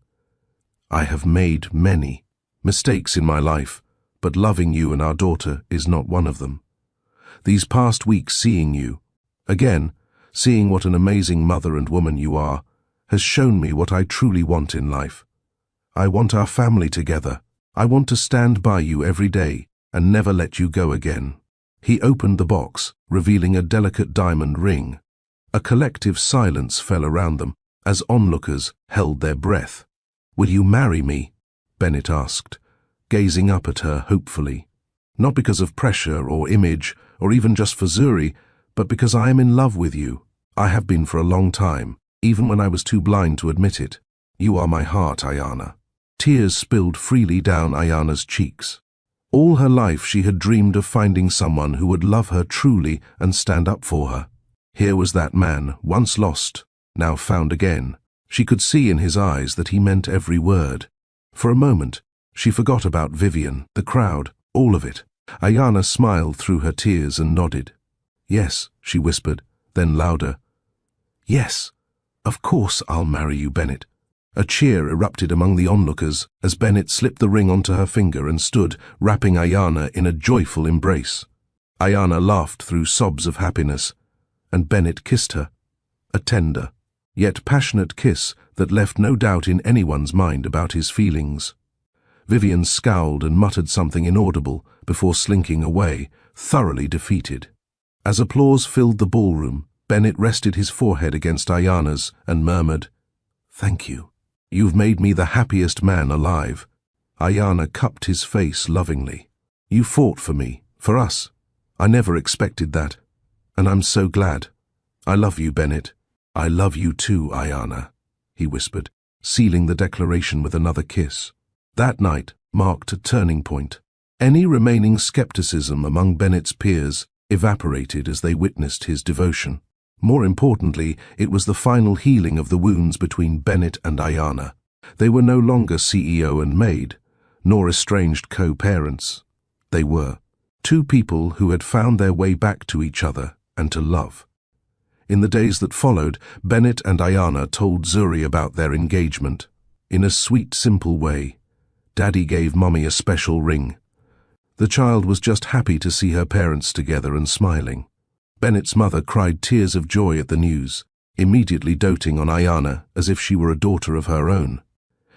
"I have made many mistakes in my life, but loving you and our daughter is not one of them. These past weeks seeing you, again, seeing what an amazing mother and woman you are, has shown me what I truly want in life. I want our family together. I want to stand by you every day and never let you go again." He opened the box, revealing a delicate diamond ring. A collective silence fell around them as onlookers held their breath. "Will you marry me?" Bennett asked, gazing up at her hopefully. "Not because of pressure or image, or even just for Zuri, but because I am in love with you. I have been for a long time, even when I was too blind to admit it. You are my heart, Ayana." Tears spilled freely down Ayana's cheeks. All her life she had dreamed of finding someone who would love her truly and stand up for her. Here was that man, once lost, now found again. She could see in his eyes that he meant every word. For a moment, she forgot about Vivian, the crowd, all of it. Ayana smiled through her tears and nodded. "Yes," she whispered, then louder. "Yes, of course I'll marry you, Bennett." A cheer erupted among the onlookers as Bennett slipped the ring onto her finger and stood, wrapping Ayana in a joyful embrace. Ayana laughed through sobs of happiness, and Bennett kissed her. A tender, yet passionate kiss that left no doubt in anyone's mind about his feelings. Vivian scowled and muttered something inaudible before slinking away, thoroughly defeated. As applause filled the ballroom, Bennett rested his forehead against Ayana's and murmured, "Thank you. You've made me the happiest man alive." Ayana cupped his face lovingly. "You fought for me, for us. I never expected that. And I'm so glad. I love you, Bennett." "I love you too, Ayana," he whispered, sealing the declaration with another kiss. That night marked a turning point. Any remaining skepticism among Bennett's peers evaporated as they witnessed his devotion. More importantly, it was the final healing of the wounds between Bennett and Ayana. They were no longer CEO and Maid, nor estranged co-parents. They were two people who had found their way back to each other and to love. In the days that followed, Bennett and Ayana told Zuri about their engagement. In a sweet, simple way, Daddy gave Mummy a special ring. The child was just happy to see her parents together and smiling. Bennett's mother cried tears of joy at the news, immediately doting on Ayana as if she were a daughter of her own.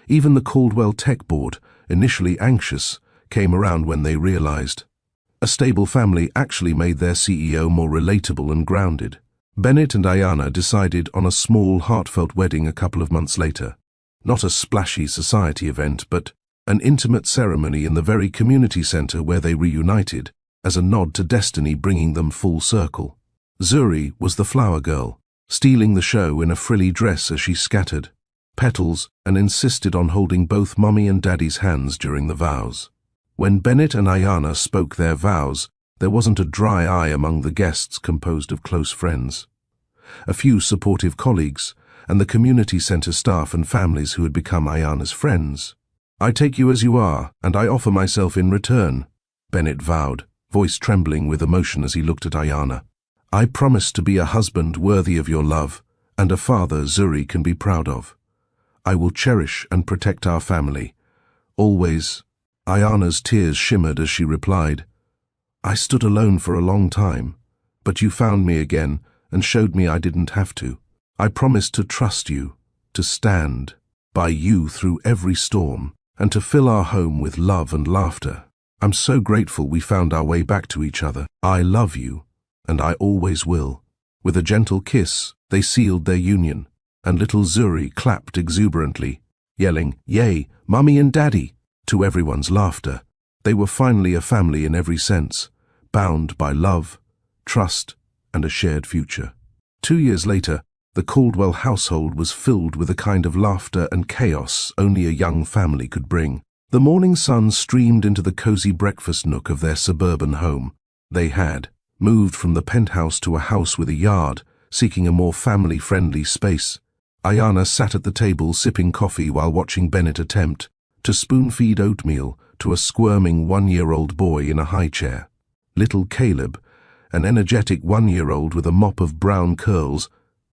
Even the Caldwell Tech Board, initially anxious, came around when they realized. A stable family actually made their CEO more relatable and grounded. Bennett and Ayana decided on a small, heartfelt wedding a couple of months later. Not a splashy society event, but an intimate ceremony in the very community center where they reunited, as a nod to destiny bringing them full circle. Zuri was the flower girl, stealing the show in a frilly dress as she scattered petals and insisted on holding both Mummy and Daddy's hands during the vows. When Bennett and Ayana spoke their vows, there wasn't a dry eye among the guests composed of close friends. a few supportive colleagues, and the community center staff and families who had become Ayana's friends. "I take you as you are, and I offer myself in return," Bennett vowed, voice trembling with emotion as he looked at Ayana. "I promise to be a husband worthy of your love, and a father Zuri can be proud of. I will cherish and protect our family. Always." Ayana's tears shimmered as she replied, "I stood alone for a long time, but you found me again and showed me I didn't have to. I promise to trust you, to stand by you through every storm, and to fill our home with love and laughter. I'm so grateful we found our way back to each other. I love you, and I always will." With a gentle kiss, they sealed their union, and little Zuri clapped exuberantly, yelling, "Yay, Mummy and Daddy!" to everyone's laughter. They were finally a family in every sense, bound by love, trust, and a shared future. 2 years later, the Caldwell household was filled with a kind of laughter and chaos only a young family could bring. The morning sun streamed into the cozy breakfast nook of their suburban home. They had moved from the penthouse to a house with a yard, seeking a more family-friendly space. Ayana sat at the table sipping coffee while watching Bennett attempt to spoon-feed oatmeal to a squirming 1-year-old boy in a high chair. Little Caleb, an energetic 1-year-old with a mop of brown curls,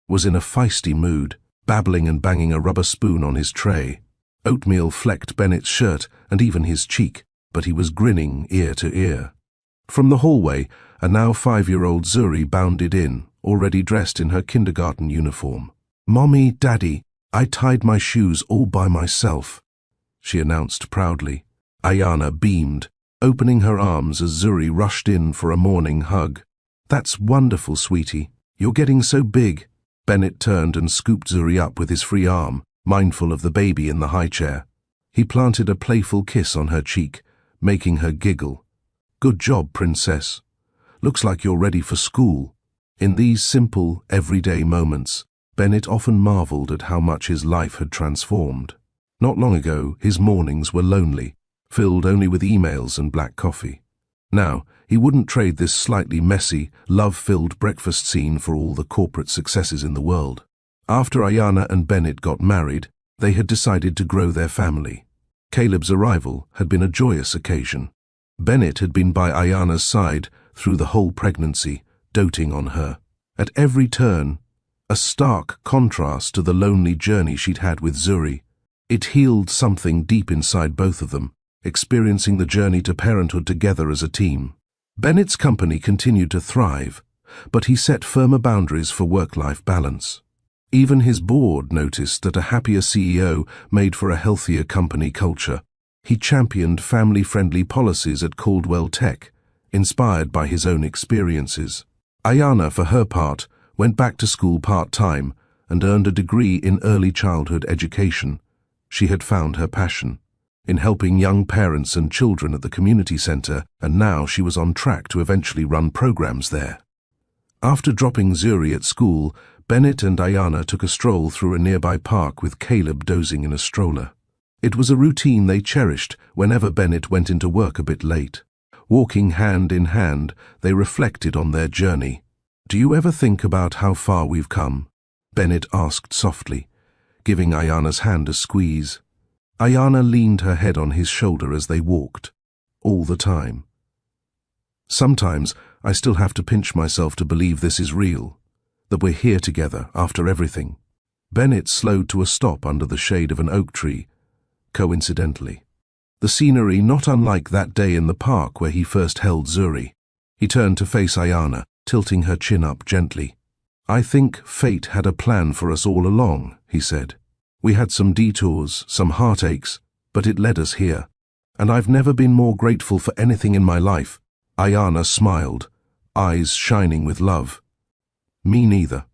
was in a feisty mood, babbling and banging a rubber spoon on his tray. Oatmeal flecked Bennett's shirt and even his cheek, but he was grinning ear to ear. From the hallway, a now 5-year-old Zuri bounded in, already dressed in her kindergarten uniform. "Mommy, Daddy, I tied my shoes all by myself," she announced proudly. Ayana beamed, opening her arms as Zuri rushed in for a morning hug. "That's wonderful, sweetie. You're getting so big." Bennett turned and scooped Zuri up with his free arm, mindful of the baby in the high chair. He planted a playful kiss on her cheek, making her giggle. "Good job, princess. Looks like you're ready for school." In these simple, everyday moments, Bennett often marveled at how much his life had transformed. Not long ago, his mornings were lonely, filled only with emails and black coffee. Now, he wouldn't trade this slightly messy, love-filled breakfast scene for all the corporate successes in the world. After Ayana and Bennett got married, they had decided to grow their family. Caleb's arrival had been a joyous occasion. Bennett had been by Ayana's side through the whole pregnancy, doting on her. At every turn, a stark contrast to the lonely journey she'd had with Zuri. It healed something deep inside both of them, experiencing the journey to parenthood together as a team. Bennett's company continued to thrive, but he set firmer boundaries for work-life balance. Even his board noticed that a happier CEO made for a healthier company culture. He championed family-friendly policies at Caldwell Tech, inspired by his own experiences. Ayana, for her part, went back to school part-time and earned a degree in early childhood education. She had found her passion in helping young parents and children at the community center, and now she was on track to eventually run programs there. After dropping Zuri at school, Bennett and Ayana took a stroll through a nearby park with Caleb dozing in a stroller. It was a routine they cherished whenever Bennett went into work a bit late. Walking hand in hand, they reflected on their journey. "Do you ever think about how far we've come?" Bennett asked softly, giving Ayana's hand a squeeze. Ayana leaned her head on his shoulder as they walked. "All the time. Sometimes I still have to pinch myself to believe this is real, that we're here together after everything." Bennett slowed to a stop under the shade of an oak tree, coincidentally. The scenery not unlike that day in the park where he first held Zuri. He turned to face Ayana, tilting her chin up gently. "I think fate had a plan for us all along," he said. "We had some detours, some heartaches, but it led us here. And I've never been more grateful for anything in my life." Ayana smiled, eyes shining with love. "Me neither.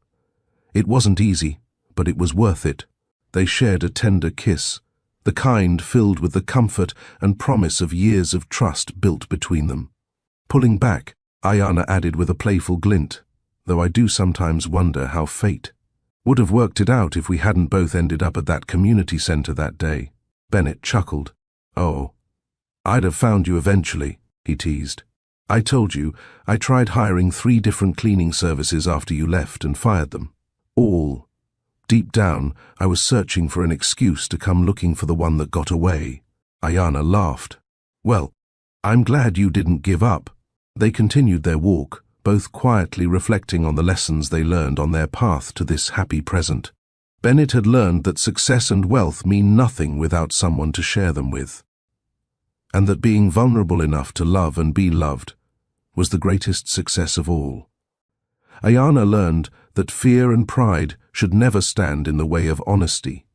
It wasn't easy, but it was worth it." They shared a tender kiss, the kind filled with the comfort and promise of years of trust built between them. Pulling back, Ayana added with a playful glint, "Though I do sometimes wonder how fate would have worked it out if we hadn't both ended up at that community center that day." Bennett chuckled. "Oh, I'd have found you eventually," he teased. I told you, I tried hiring 3 different cleaning services after you left and fired them. All. Deep down, I was searching for an excuse to come looking for the one that got away. Ayana laughed. Well, I'm glad you didn't give up. They continued their walk, both quietly reflecting on the lessons they learned on their path to this happy present. Bennett had learned that success and wealth mean nothing without someone to share them with, and that being vulnerable enough to love and be loved was the greatest success of all. Ayana learned that fear and pride should never stand in the way of honesty,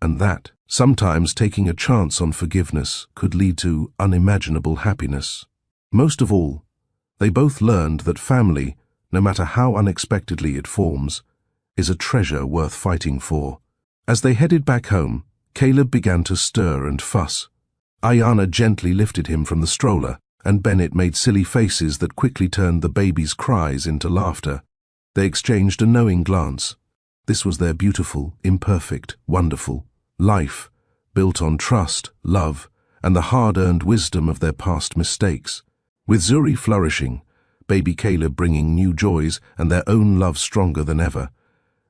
and that sometimes taking a chance on forgiveness could lead to unimaginable happiness. Most of all, they both learned that family, no matter how unexpectedly it forms, is a treasure worth fighting for. As they headed back home, Caleb began to stir and fuss. Ayana gently lifted him from the stroller, and Bennett made silly faces that quickly turned the baby's cries into laughter. They exchanged a knowing glance. This was their beautiful, imperfect, wonderful life, built on trust, love, and the hard-earned wisdom of their past mistakes. With Zuri flourishing, baby Caleb bringing new joys and their own love stronger than ever,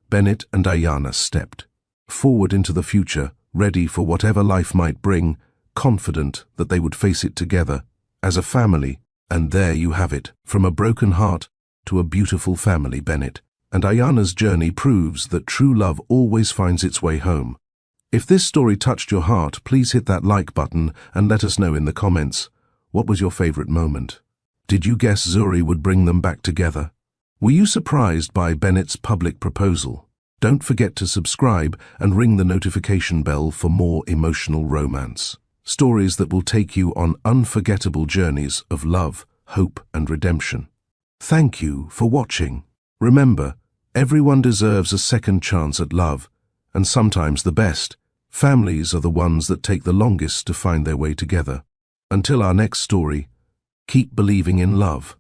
Bennett and Ayana stepped forward into the future, ready for whatever life might bring, confident that they would face it together, as a family. And there you have it, from a broken heart to a beautiful family, Bennett. And Ayana's journey proves that true love always finds its way home. If this story touched your heart, please hit that like button and let us know in the comments. What was your favorite moment? Did you guess Zuri would bring them back together? Were you surprised by Bennett's public proposal? Don't forget to subscribe and ring the notification bell for more emotional romance. Stories that will take you on unforgettable journeys of love, hope, and redemption. Thank you for watching. Remember, everyone deserves a second chance at love, and sometimes the best. Families are the ones that take the longest to find their way together. Until our next story, keep believing in love.